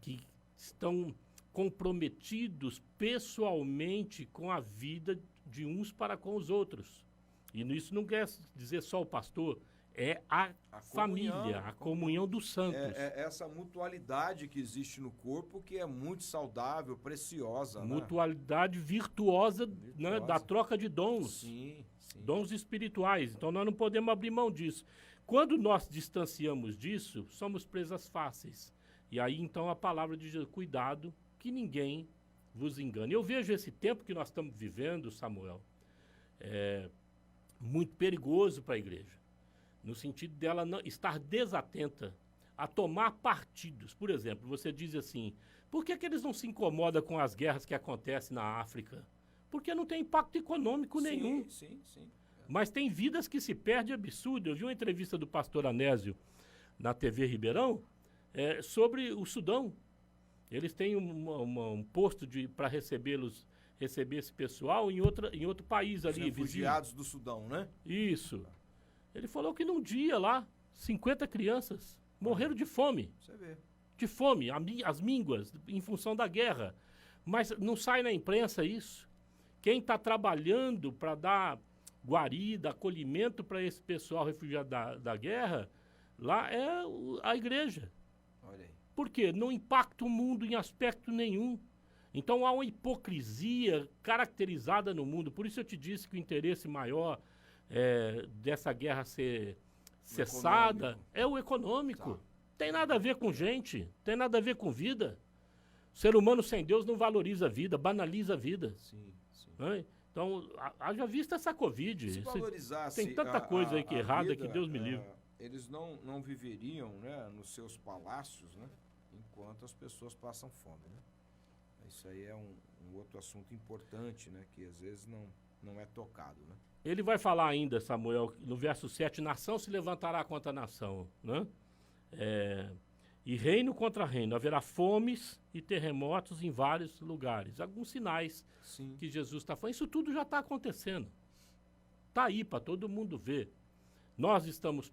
que estão comprometidos pessoalmente com a vida de uns para com os outros. E isso não quer dizer só o pastor, é a família, a comunhão dos santos. É essa mutualidade que existe no corpo que é muito saudável, preciosa. Mutualidade virtuosa, né, da troca de dons. Sim. Dons espirituais. Então nós não podemos abrir mão disso. Quando nós distanciamos disso, somos presas fáceis. E aí então a palavra de Jesus, cuidado, que ninguém vos engane. Eu vejo esse tempo que nós estamos vivendo, Samuel, muito perigoso para a igreja, no sentido dela não estar desatenta a tomar partidos. Por exemplo, você diz assim, por que eles não se incomodam com as guerras que acontecem na África? Porque não tem impacto econômico nenhum. Sim. Mas tem vidas que se perdem absurdo. Eu vi uma entrevista do pastor Anésio na TV Ribeirão sobre o Sudão. Eles têm um posto para receber esse pessoal em outro país ali. Refugiados do Sudão, né? Isso. Ele falou que num dia lá, 50 crianças morreram de fome. Você vê. De fome, as mínguas, em função da guerra. Mas não sai na imprensa isso. Quem está trabalhando para dar guarida, acolhimento para esse pessoal refugiado da guerra, lá é a igreja. Olha aí. Por quê? Não impacta o mundo em aspecto nenhum. Então há uma hipocrisia caracterizada no mundo. Por isso eu te disse que o interesse maior dessa guerra ser cessada é o econômico. Tá. Tem nada a ver com gente, tem nada a ver com vida. O ser humano sem Deus não valoriza a vida, banaliza a vida. Sim. Né? Então, haja vista essa Covid. Se valorizasse tem tanta coisa aí que é errada vida, que Deus me livre. Eles não viveriam, né, nos seus palácios, né, enquanto as pessoas passam fome, né? Isso aí é um outro assunto importante, né, que às vezes não é tocado, né? Ele vai falar ainda, Samuel, no verso 7, nação se levantará contra nação, né? E reino contra reino, haverá fomes e terremotos em vários lugares. Alguns sinais que Jesus está falando. Isso tudo já está acontecendo. Está aí para todo mundo ver. Nós estamos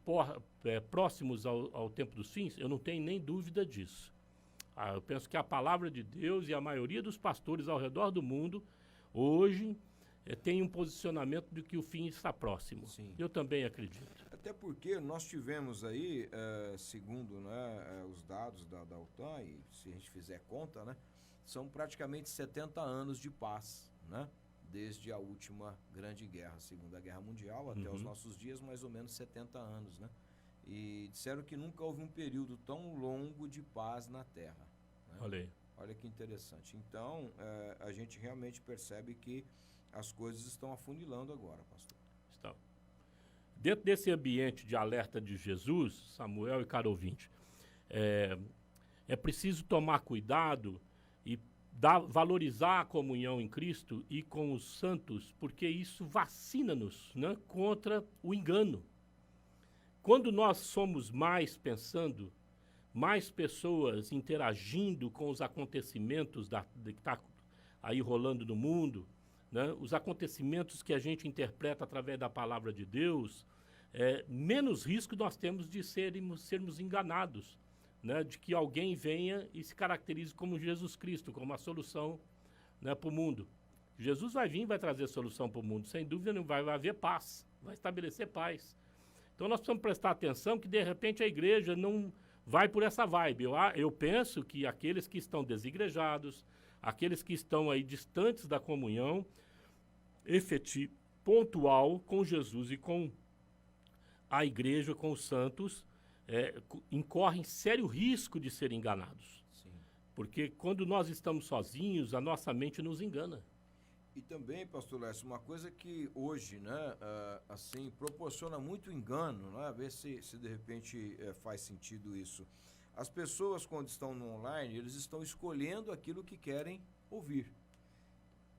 próximos ao tempo dos fins? Eu não tenho nem dúvida disso. Eu penso que a palavra de Deus e a maioria dos pastores ao redor do mundo, hoje, tem um posicionamento de que o fim está próximo. Sim. Eu também acredito. Até porque nós tivemos aí, segundo, né, os dados da OTAN, e se a gente fizer conta, né, são praticamente 70 anos de paz, né, desde a última grande guerra, Segunda Guerra Mundial, até os nossos dias, mais ou menos 70 anos, né? E disseram que nunca houve um período tão longo de paz na Terra. Né? Olha aí. Olha que interessante. Então, a gente realmente percebe que as coisas estão afunilando agora, pastor. Estão. Dentro desse ambiente de alerta de Jesus, Samuel e caro ouvinte, é preciso tomar cuidado e valorizar a comunhão em Cristo e com os santos, porque isso vacina-nos, né, contra o engano. Quando nós somos mais pensando, mais pessoas interagindo com os acontecimentos que está aí rolando no mundo, né, os acontecimentos que a gente interpreta através da palavra de Deus, menos risco nós temos de sermos enganados, né, de que alguém venha e se caracterize como Jesus Cristo, como a solução, né, para o mundo. Jesus vai vir e vai trazer solução para o mundo, sem dúvida não vai haver paz, vai estabelecer paz. Então nós precisamos prestar atenção que de repente a igreja não vai por essa vibe. Eu penso que aqueles que estão desigrejados, aqueles que estão aí distantes da comunhão pontual com Jesus e com a igreja, com os santos, incorrem sério risco de serem enganados. Sim. Porque quando nós estamos sozinhos, a nossa mente nos engana. E também, pastor Lécio, uma coisa que hoje, né, assim, proporciona muito engano, né, ver se de repente faz sentido isso. As pessoas, quando estão no online, eles estão escolhendo aquilo que querem ouvir.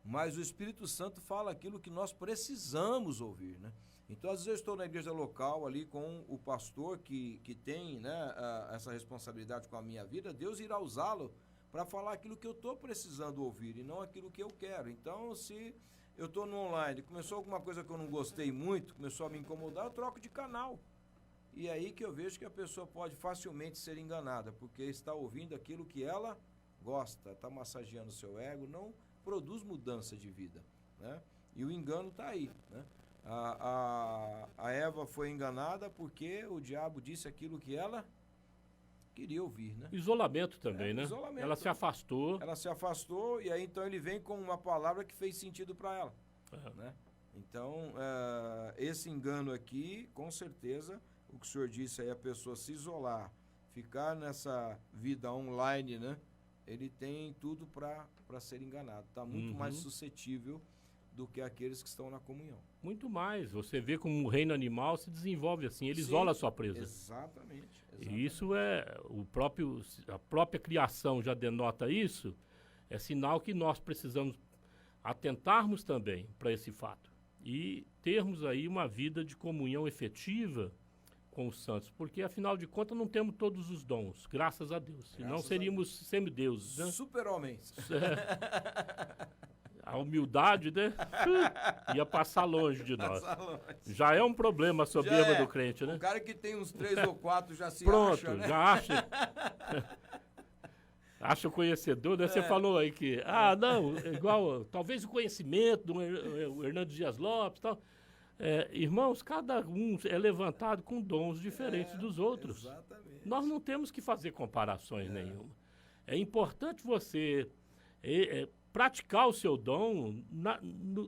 Mas o Espírito Santo fala aquilo que nós precisamos ouvir, né? Então, às vezes eu estou na igreja local ali com o pastor que tem, né, essa responsabilidade com a minha vida, Deus irá usá-lo para falar aquilo que eu estou precisando ouvir e não aquilo que eu quero. Então, se eu estou no online, começou alguma coisa que eu não gostei muito, começou a me incomodar, eu troco de canal. E é aí que eu vejo que a pessoa pode facilmente ser enganada, porque está ouvindo aquilo que ela gosta, está massageando o seu ego, não produz mudança de vida, né? E o engano está aí, né? A Eva foi enganada porque o diabo disse aquilo que ela queria ouvir, né? Isolamento também, né? Isolamento. Ela se afastou. Ela se afastou e aí então ele vem com uma palavra que fez sentido para ela, né? Então, esse engano aqui, com certeza, o que o senhor disse aí, a pessoa se isolar, ficar nessa vida online, né? Ele tem tudo para ser enganado. Está muito mais suscetível do que aqueles que estão na comunhão. Muito mais. Você vê como o reino animal se desenvolve assim, ele isola a sua presa. Exatamente. E isso a própria criação já denota isso, é sinal que nós precisamos atentarmos também para esse fato e termos aí uma vida de comunhão efetiva com os santos, porque afinal de contas não temos todos os dons, graças a Deus, senão seríamos semideuses, né? Super-homens. A humildade, né? Ia passar longe de nós. Já é um problema a soberba do crente, né? O cara que tem uns 3 ou 4 já se Pronto, acha, né? já acha. Acha o conhecedor, né? Você falou aí que, não, igual, talvez o conhecimento do Hernando Dias Lopes e tal. Irmãos, cada um é levantado com dons diferentes dos outros. Exatamente. Nós não temos que fazer comparações nenhuma. É importante você praticar o seu dom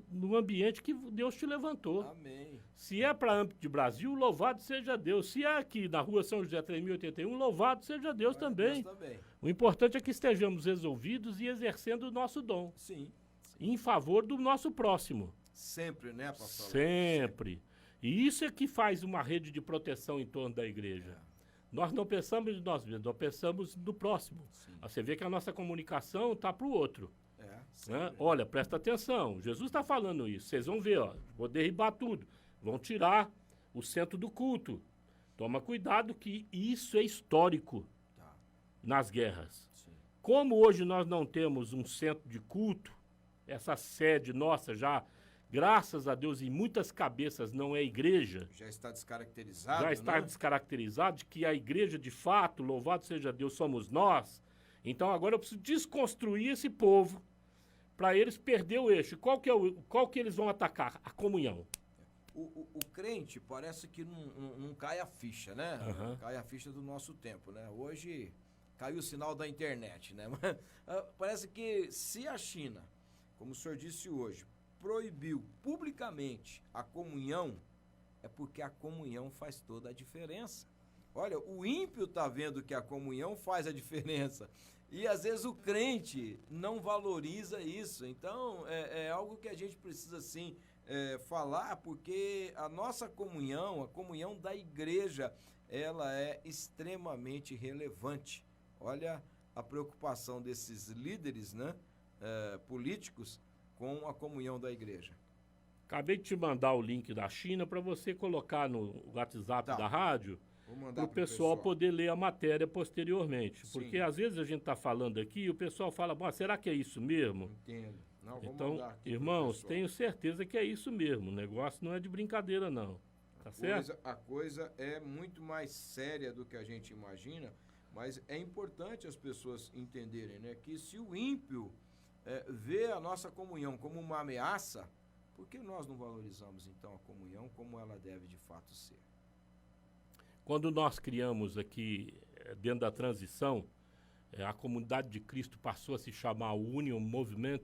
no ambiente que Deus te levantou. Amém. Se é para âmbito de Brasil, louvado seja Deus. Se é aqui na rua São José 3081, louvado seja Deus também. Deus também. O importante é que estejamos resolvidos e exercendo o nosso dom Sim. em favor do nosso próximo. Sempre, né, pastor? Sempre. E isso é que faz uma rede de proteção em torno da igreja. Nós não pensamos em nós mesmos, nós pensamos no próximo. Você vê que a nossa comunicação está para o outro. Né? Olha, presta atenção, Jesus está falando isso. Vocês vão ver, vou derribar tudo. Vão tirar o centro do culto. Toma cuidado que isso é histórico nas guerras. Sim. Como hoje nós não temos um centro de culto, essa sede nossa já, graças a Deus, em muitas cabeças não é igreja. Já está descaracterizado, Já está né? descaracterizado de que a igreja de fato, louvado seja Deus, somos nós. Então agora eu preciso desconstruir esse povo para eles perder o eixo. Qual que eles vão atacar? A comunhão. O crente parece que não cai a ficha, né? Cai a ficha do nosso tempo, né? Hoje caiu o sinal da internet, né? Parece que se a China, como o senhor disse hoje, proibiu publicamente a comunhão, é porque a comunhão faz toda a diferença. Olha, o ímpio está vendo que a comunhão faz a diferença. E às vezes o crente não valoriza isso. Então é algo que a gente precisa sim falar, porque a nossa comunhão, a comunhão da igreja, ela é extremamente relevante. Olha a preocupação desses líderes, né, políticos com a comunhão da igreja. Acabei de te mandar o link da China para você colocar no WhatsApp da rádio, para o pessoal poder ler a matéria posteriormente. Sim. Porque às vezes a gente está falando aqui e o pessoal fala, bom, será que é isso mesmo? Entendo. Não, vou Então, mandar aqui irmãos, pro pessoal. tenho certeza que é isso mesmo. O negócio não é de brincadeira, não. Tá certo? A coisa é muito mais séria do que a gente imagina, mas é importante as pessoas entenderem, né, que se o ímpio vê a nossa comunhão como uma ameaça, por que nós não valorizamos então a comunhão como ela deve de fato ser? Quando nós criamos aqui, dentro da transição, a comunidade de Cristo passou a se chamar Union Movement,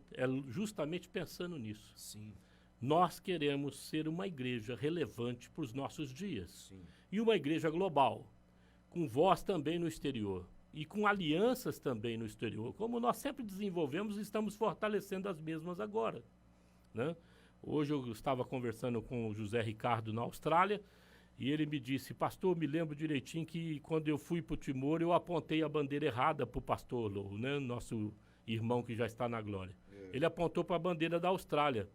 justamente pensando nisso. Sim. Nós queremos ser uma igreja relevante para os nossos dias. Sim. E uma igreja global, com voz também no exterior. E com alianças também no exterior, como nós sempre desenvolvemos e estamos fortalecendo as mesmas agora, né? Hoje eu estava conversando com o José Ricardo na Austrália e ele me disse: pastor, me lembro direitinho que quando eu fui para o Timor eu apontei a bandeira errada para o pastor Lou, né? Nosso irmão que já está na glória. Ele apontou para a bandeira da Austrália.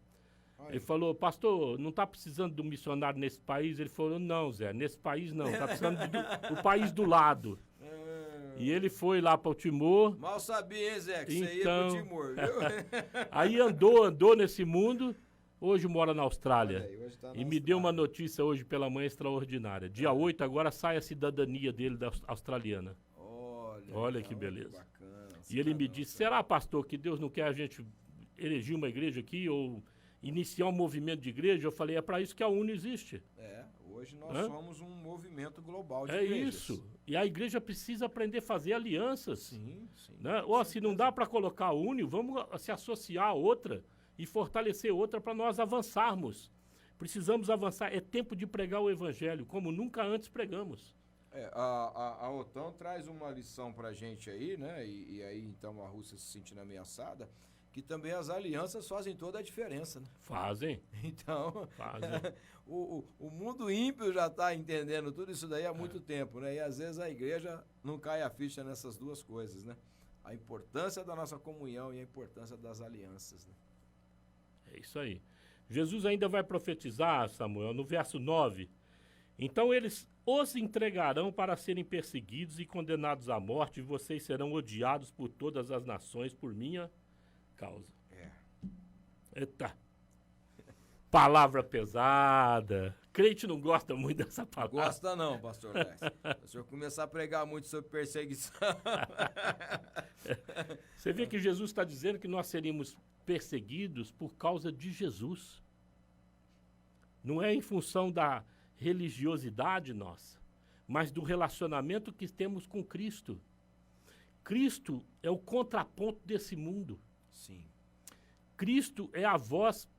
Ele falou: pastor, não está precisando de um missionário nesse país? Ele falou: não, Zé, nesse país não, está precisando do país do lado. E ele foi lá para o Timor. Mal sabia, hein, Zé, que você Então, ia pro Timor, viu? Aí andou nesse mundo, hoje mora na Austrália. Olha aí, hoje tá na E me deu uma Austrália. notícia hoje pela manhã extraordinária. Dia 8 agora sai a cidadania dele da australiana. Olha que beleza. Bacana, E ele me cidadão, disse: será, pastor, que Deus não quer a gente erigir uma igreja aqui ou iniciar um movimento de igreja? Eu falei: é para isso que a UNO existe. Hoje nós Hã? somos um movimento global de É igrejas. isso. E a igreja precisa aprender a fazer alianças. Sim, sim. Né? Ó, se não dá para colocar a UNO, vamos se associar a outra e fortalecer outra para nós avançarmos. Precisamos avançar. É tempo de pregar o evangelho, como nunca antes pregamos. A OTAN traz uma lição pra gente aí, né? E aí então a Rússia se sentindo ameaçada, que também as alianças fazem toda a diferença, né? Fazem. Então, Fazem. o mundo ímpio já está entendendo tudo isso daí há muito tempo, né? E às vezes a igreja não cai a ficha nessas duas coisas, né? A importância da nossa comunhão e a importância das alianças, né? É isso aí. Jesus ainda vai profetizar, Samuel, no verso 9. Então eles os entregarão para serem perseguidos e condenados à morte, e vocês serão odiados por todas as nações por minha causa. Eita. Palavra pesada. Crente não gosta muito dessa palavra. Gosta não, pastor Lex. Se o senhor começar a pregar muito sobre perseguição... Você vê que Jesus está dizendo que nós seríamos perseguidos por causa de Jesus. Não é em função da religiosidade nossa, mas do relacionamento que temos com Cristo. Cristo é o contraponto desse mundo. Sim. Cristo é a voz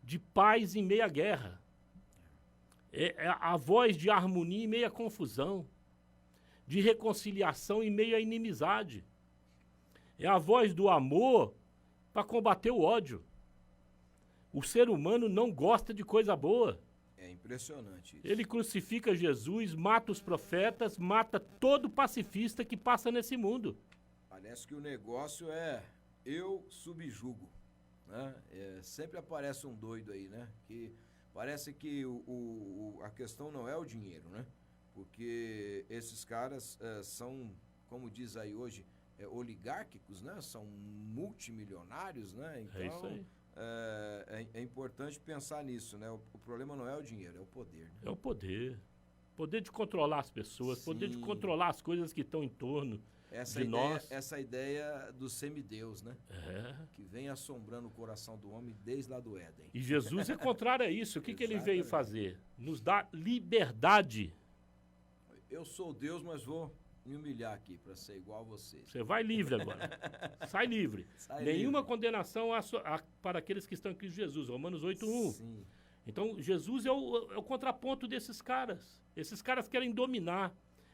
de paz em meia guerra. É a voz de harmonia em meia confusão, de reconciliação em meio à inimizade. É a voz do amor para combater o ódio. O ser humano não gosta de coisa boa. É impressionante isso. Ele crucifica Jesus, mata os profetas, mata todo pacifista que passa nesse mundo. Parece que o negócio é eu subjugo, né? Sempre aparece um doido aí, né? Que parece que a questão não é o dinheiro, né? Porque esses caras são, como diz aí hoje, oligárquicos, né? São multimilionários, né? Então, É isso aí. É importante pensar nisso, né? O problema não é o dinheiro, é o poder, né? É o poder. Poder de controlar as pessoas, poder de Sim. controlar as coisas que estão em torno de nós. Essa ideia do semideus, né? É. Que vem assombrando o coração do homem desde lá do Éden. E Jesus é contrário a isso. O que ele veio Exatamente. fazer? Nos dá liberdade. Eu sou Deus, mas vou me humilhar aqui para ser igual a vocês. Você vai livre agora. Sai livre. Sai Nenhuma livre. condenação para aqueles que estão em Cristo Jesus. Romanos 8:1. Sim. Então, Jesus é o contraponto desses caras. Esses caras querem dominar,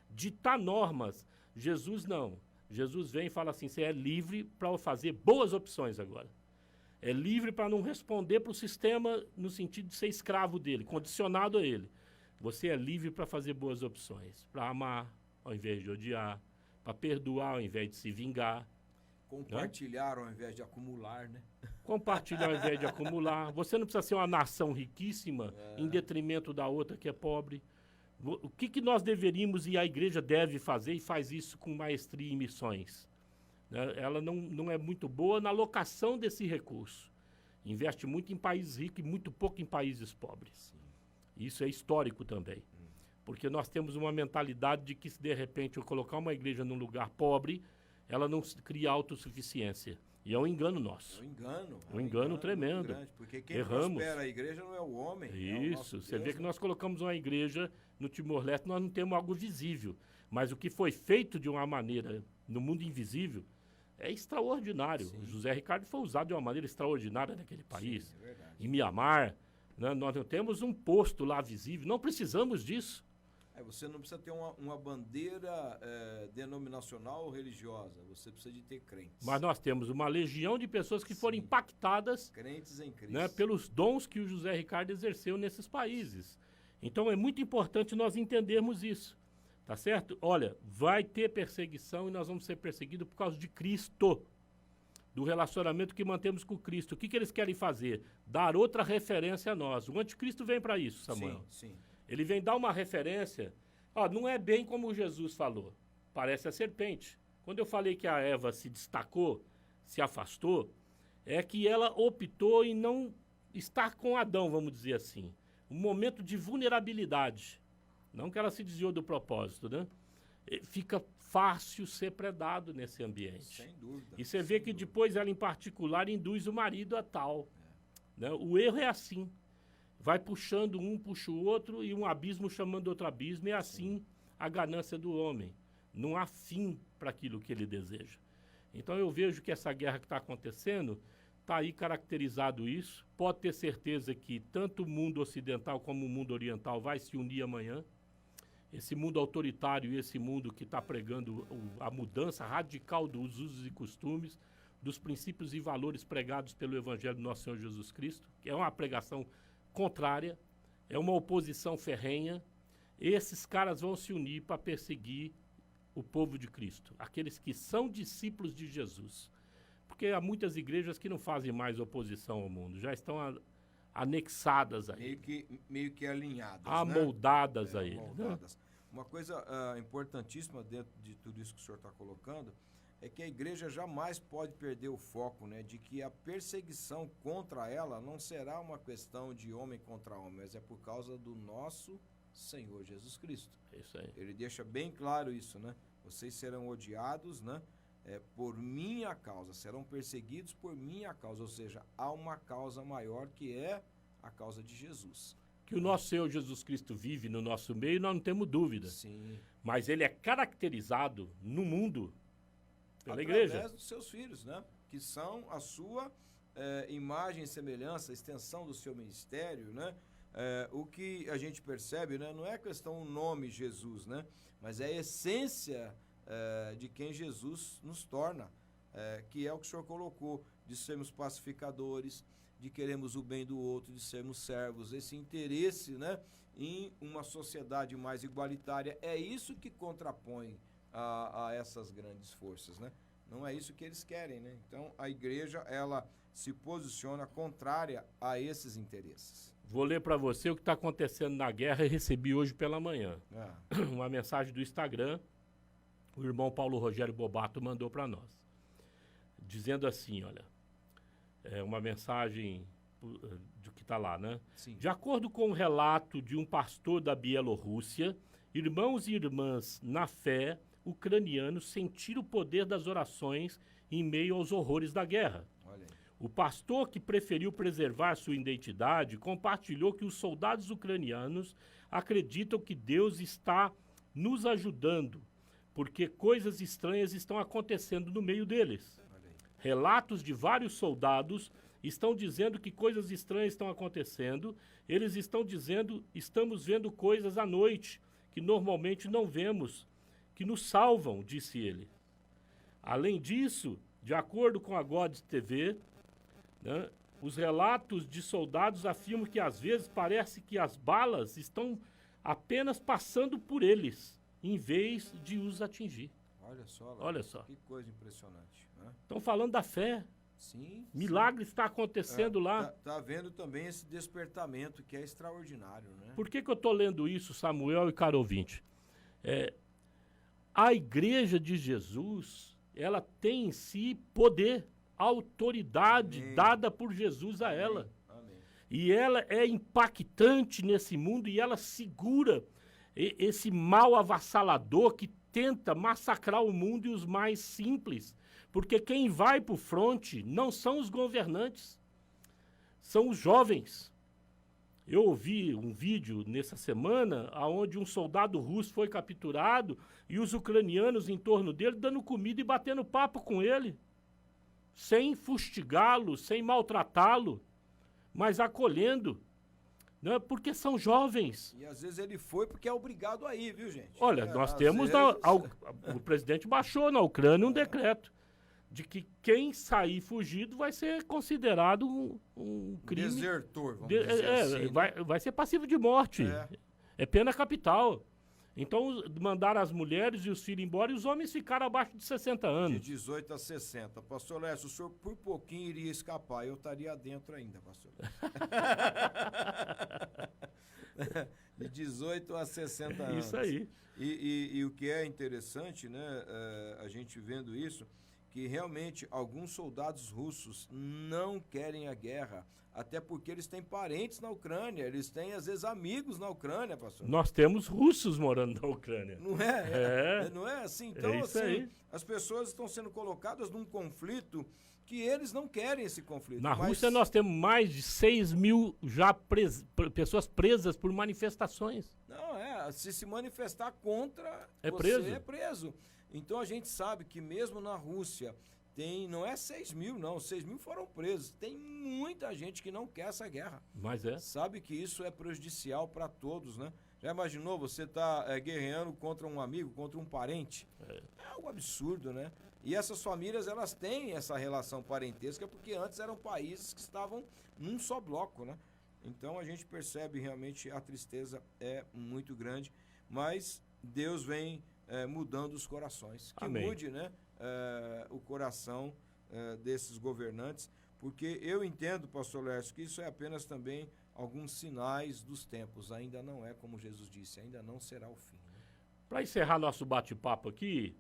ditar normas. Jesus não. Jesus vem e fala assim: você é livre para fazer boas opções agora. É livre para não responder para o sistema no sentido de ser escravo dele, condicionado a ele. Você é livre para fazer boas opções, para amar ao invés de odiar, para perdoar ao invés de se vingar, Compartilhar ao invés de acumular, né? compartilhar ao invés de acumular. Você não precisa ser uma nação riquíssima em detrimento da outra que é pobre. O que nós deveríamos e a igreja deve fazer e faz isso com maestria em missões? Né? Ela não é muito boa na alocação desse recurso. Investe muito em países ricos e muito pouco em países pobres. Isso é histórico também. Porque nós temos uma mentalidade de que se de repente eu colocar uma igreja num lugar pobre, ela não cria autossuficiência. E é um engano nosso. É um engano. Um engano tremendo. muito grande, porque quem Erramos. prospera a igreja não é o homem. é o nosso Isso, você Deus, vê que né? nós colocamos uma igreja no Timor-Leste, nós não temos algo visível. Mas o que foi feito de uma maneira no mundo invisível, é extraordinário. Sim. O José Ricardo foi usado de uma maneira extraordinária naquele país. Sim, é verdade. Em Mianmar, né, nós não temos um posto lá visível, não precisamos disso. Você não precisa ter uma bandeira denominacional ou religiosa, você precisa de ter crentes. Mas nós temos uma legião de pessoas que foram Sim. impactadas, Crentes em Cristo. né, pelos dons que o José Ricardo exerceu nesses países. Então é muito importante nós entendermos isso, tá certo? Olha, vai ter perseguição e nós vamos ser perseguidos por causa de Cristo, do relacionamento que mantemos com Cristo. O que eles querem fazer? Dar outra referência a nós. O anticristo vem para isso, Samuel. Sim, sim. Ele vem dar uma referência. Ó, não é bem como Jesus falou. Parece a serpente. Quando eu falei que a Eva se destacou, se afastou, é que ela optou em não estar com Adão, vamos dizer assim. Um momento de vulnerabilidade. Não que ela se desviou do propósito, né? Fica fácil ser predado nesse ambiente. Sem dúvida. E você vê que depois ela, em particular, induz o marido a tal. Né? O erro é assim. Vai puxando um, puxa o outro, e um abismo chamando outro abismo. É assim a ganância do homem. Não há fim para aquilo que ele deseja. Então eu vejo que essa guerra que está acontecendo, está aí caracterizado isso. Pode ter certeza que tanto o mundo ocidental como o mundo oriental vai se unir amanhã. Esse mundo autoritário e esse mundo que está pregando a mudança radical dos usos e costumes, dos princípios e valores pregados pelo Evangelho do nosso Senhor Jesus Cristo, que é uma pregação contrária, é uma oposição ferrenha. Esses caras vão se unir para perseguir o povo de Cristo, aqueles que são discípulos de Jesus. Porque há muitas igrejas que não fazem mais oposição ao mundo, já estão anexadas a ele. Meio que alinhadas, amoldadas né? a ele. Amoldadas. Né? Uma coisa importantíssima dentro de tudo isso que o senhor está colocando é que a igreja jamais pode perder o foco, né, de que a perseguição contra ela não será uma questão de homem contra homem, mas é por causa do nosso Senhor Jesus Cristo. Isso aí. Ele deixa bem claro isso, né? Vocês serão odiados, né, por minha causa, serão perseguidos por minha causa, ou seja, há uma causa maior que é a causa de Jesus. Que o nosso Senhor Jesus Cristo vive no nosso meio, nós não temos dúvida. Sim. Mas ele é caracterizado no mundo pela Através igreja. dos seus filhos, né? Que são a sua imagem e semelhança, a extensão do seu ministério, né? O que a gente percebe, né? Não é questão do nome Jesus, né? Mas é a essência de quem Jesus nos torna, que é o que o senhor colocou, de sermos pacificadores, de queremos o bem do outro, de sermos servos, esse interesse, né, em uma sociedade mais igualitária, é isso que contrapõe a essas grandes forças, né? Não é isso que eles querem, né? Então a igreja, ela se posiciona contrária a esses interesses. Vou ler para você o que está acontecendo na guerra e recebi hoje pela manhã. Uma mensagem do Instagram, o irmão Paulo Rogério Bobato mandou para nós, dizendo assim, olha, é uma mensagem do que está lá, né? Sim. De acordo com o relato de um pastor da Bielorrússia, irmãos e irmãs na fé ucranianos sentiram o poder das orações em meio aos horrores da guerra. Olha aí. O pastor, que preferiu preservar sua identidade, compartilhou que os soldados ucranianos acreditam que Deus está nos ajudando, porque coisas estranhas estão acontecendo no meio deles. Relatos de vários soldados estão dizendo que coisas estranhas estão acontecendo. Eles estão dizendo, estamos vendo coisas à noite que normalmente não vemos, que nos salvam, disse ele. Além disso, de acordo com a God TV, né, os relatos de soldados afirmam que às vezes parece que as balas estão apenas passando por eles, em vez de os atingir. Olha só, Laura, Olha só. que coisa impressionante, né? Estão falando da fé. Sim. Milagre está acontecendo lá. Tá havendo também esse despertamento que é extraordinário, né? Por que eu estou lendo isso, Samuel e caro ouvinte? A igreja de Jesus, ela tem em si poder, autoridade Amém. dada por Jesus a Amém. ela. Amém. E ela é impactante nesse mundo e ela segura esse mal avassalador que tenta massacrar o mundo e os mais simples. Porque quem vai para o fronte não são os governantes, são os jovens. Eu ouvi um vídeo nessa semana onde um soldado russo foi capturado e os ucranianos em torno dele dando comida e batendo papo com ele. sem fustigá-lo, sem maltratá-lo, mas acolhendo, né? Porque são jovens. E às vezes ele foi porque é obrigado a ir, viu, gente? Olha, nós às temos, vezes- o presidente baixou na Ucrânia um decreto de que quem sair fugido vai ser considerado um crime. Desertor, vamos dizer assim. Né? Vai ser passivo de morte. É. É pena capital. Então, mandaram as mulheres e os filhos embora e os homens ficaram abaixo de 60 De anos. 18 a 60. Pastor Lécio, o senhor por pouquinho iria escapar. Eu estaria dentro ainda, pastor Lécio. De 18 a 60 anos. Isso aí. E o que é interessante, né, a gente vendo isso, que realmente alguns soldados russos não querem a guerra, até porque eles têm parentes na Ucrânia, eles têm, às vezes, amigos na Ucrânia, pastor. Nós temos russos morando na Ucrânia. Não é? É. Não é assim? Então, É isso assim, aí. as pessoas estão sendo colocadas num conflito que eles não querem esse conflito. Na mas- Rússia nós temos mais de 6 mil já pessoas presas por manifestações. Não, se manifestar contra, É você preso. é preso. Então a gente sabe que mesmo na Rússia não é 6 mil, não, 6 mil foram presos. Tem muita gente que não quer essa guerra. Mas é. Sabe que isso é prejudicial para todos, né? Já imaginou você tá guerreando contra um amigo, contra um parente? É algo absurdo, né? E essas famílias, elas têm essa relação parentesca porque antes eram países que estavam num só bloco, né? Então a gente percebe realmente a tristeza é muito grande, mas Deus vem mudando os corações. Que Amém. mude, né? O coração desses governantes, porque eu entendo, pastor Lécio, que isso é apenas também alguns sinais dos tempos. Ainda não é como Jesus disse, ainda não será o fim. Né? Para encerrar nosso bate-papo aqui,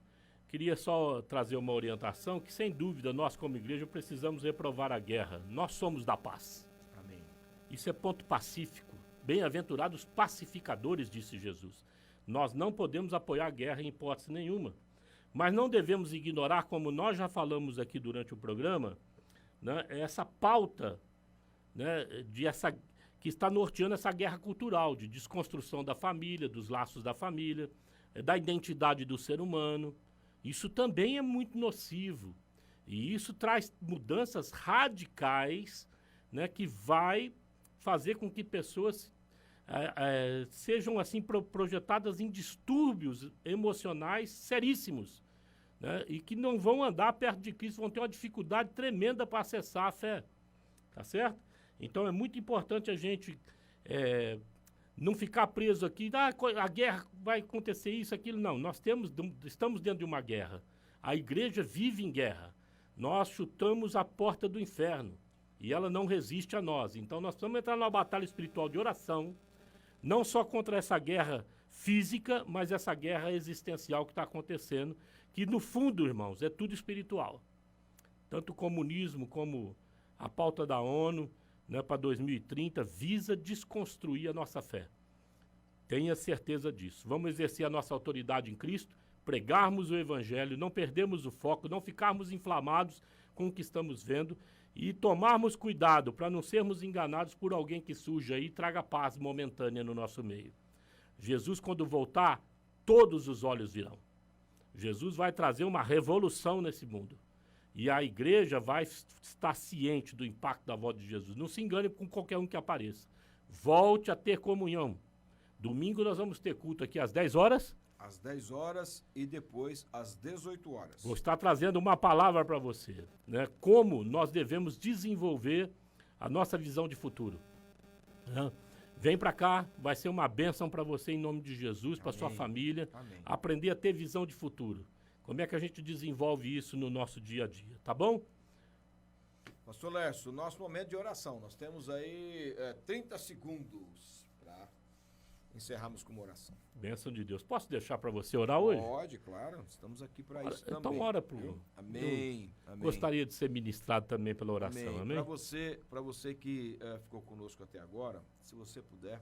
queria só trazer uma orientação que, sem dúvida, nós como igreja precisamos reprovar a guerra. Nós somos da paz. Amém. Isso é ponto pacífico. Bem-aventurados pacificadores, disse Jesus. Nós não podemos apoiar a guerra em hipótese nenhuma. Mas não devemos ignorar, como nós já falamos aqui durante o programa, né, essa pauta, né, que está norteando essa guerra cultural de desconstrução da família, dos laços da família, da identidade do ser humano. Isso também é muito nocivo. E isso traz mudanças radicais, né, que vai fazer com que pessoas sejam assim projetadas em distúrbios emocionais seríssimos, né, e que não vão andar perto de Cristo, vão ter uma dificuldade tremenda para acessar a fé, tá certo? Então é muito importante a gente não ficar preso aqui, a guerra vai acontecer isso, aquilo, não, nós estamos dentro de uma guerra, a igreja vive em guerra, nós chutamos a porta do inferno e ela não resiste a nós, então nós precisamos entrar numa batalha espiritual de oração, não só contra essa guerra física, mas essa guerra existencial que está acontecendo, que no fundo, irmãos, é tudo espiritual. Tanto o comunismo como a pauta da ONU, né, para 2030, visa desconstruir a nossa fé. Tenha certeza disso. Vamos exercer a nossa autoridade em Cristo, pregarmos o Evangelho, não perdermos o foco, não ficarmos inflamados com o que estamos vendo e tomarmos cuidado para não sermos enganados por alguém que surja aí e traga paz momentânea no nosso meio. Jesus, quando voltar, todos os olhos virão. Jesus vai trazer uma revolução nesse mundo. E a igreja vai estar ciente do impacto da volta de Jesus. Não se engane com qualquer um que apareça. Volte a ter comunhão. Domingo nós vamos ter culto aqui às 10 horas. Às 10 horas e depois às 18 horas. Vou estar trazendo uma palavra para você, né? Como nós devemos desenvolver a nossa visão de futuro. Né? Vem para cá, vai ser uma bênção para você em nome de Jesus, para sua família. Amém. Aprender a ter visão de futuro. Como é que a gente desenvolve isso no nosso dia a dia, tá bom? Pastor Lécio, nosso momento de oração. Nós temos aí 30 segundos para encerrarmos com uma oração. Bênção de Deus. Posso deixar para você orar hoje? Pode, claro. Estamos aqui para isso Então também. ora pro. Viu? Amém. Amém. Gostaria de ser ministrado também pela oração, amém? Para você que ficou conosco até agora, se você puder,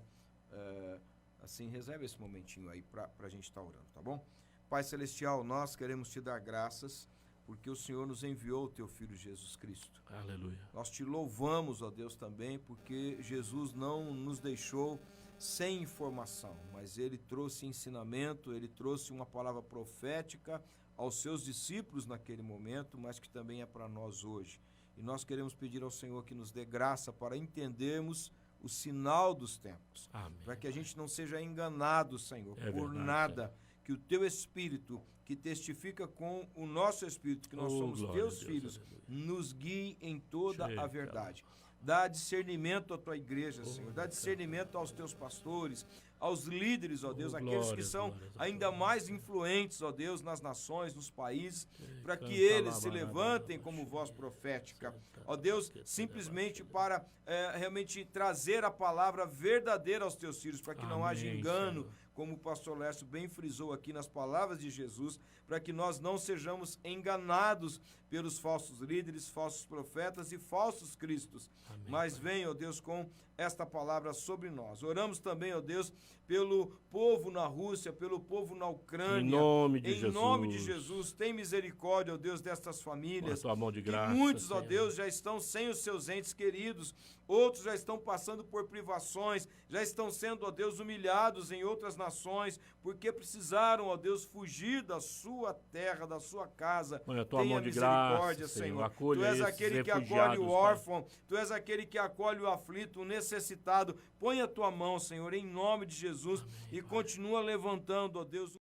assim, reserve esse momentinho aí para a gente estar orando, tá bom? Pai Celestial, nós queremos te dar graças porque o Senhor nos enviou o teu Filho Jesus Cristo. Aleluia. Nós te louvamos, ó Deus, também porque Jesus não nos deixou sem informação, mas ele trouxe ensinamento, ele trouxe uma palavra profética aos seus discípulos naquele momento, mas que também é para nós hoje. E nós queremos pedir ao Senhor que nos dê graça para entendermos o sinal dos tempos. Amém. Para que a gente não seja enganado, Senhor, por verdade, nada. Que o teu Espírito, que testifica com o nosso Espírito, que nós somos glória teus a Deus, filhos, aleluia. nos guie em toda Chega. a verdade. Dá discernimento à tua igreja, Senhor. Dá discernimento aos teus pastores, aos líderes, ó Deus, aqueles que glória, são glória, ainda glória. mais influentes, ó Deus, nas nações, nos países, para que canta eles lá, se lá, levantem lá, como lá, voz lá, profética. Santa, Ó Deus, que simplesmente te para realmente trazer a palavra verdadeira aos teus filhos, para que não haja Amém, engano, Senhor. como o pastor Lércio bem frisou aqui nas palavras de Jesus, para que nós não sejamos enganados pelos falsos líderes, falsos profetas e falsos cristos. Amém, Mas Pai. vem, ó Deus, com esta palavra sobre nós. Oramos também, ó Deus, pelo povo na Rússia, pelo povo na Ucrânia. Em nome de Em Jesus. nome de Jesus, tem misericórdia, ó Deus, destas famílias. Com a tua mão de Que graça, muitos, ó Senhor. Deus, já estão sem os seus entes queridos. Outros já estão passando por privações, já estão sendo, ó Deus, humilhados em outras nações, porque precisaram, ó Deus, fugir da sua terra, da sua casa. Põe a tua Tenha mão de misericórdia, graça, Senhor. Senhor. Acolha Tu és esses aquele que acolhe refugiados, o Pai. órfão, tu és aquele que acolhe o aflito, o necessitado. Põe a tua mão, Senhor, em nome de Jesus, e continua levantando, ó Deus,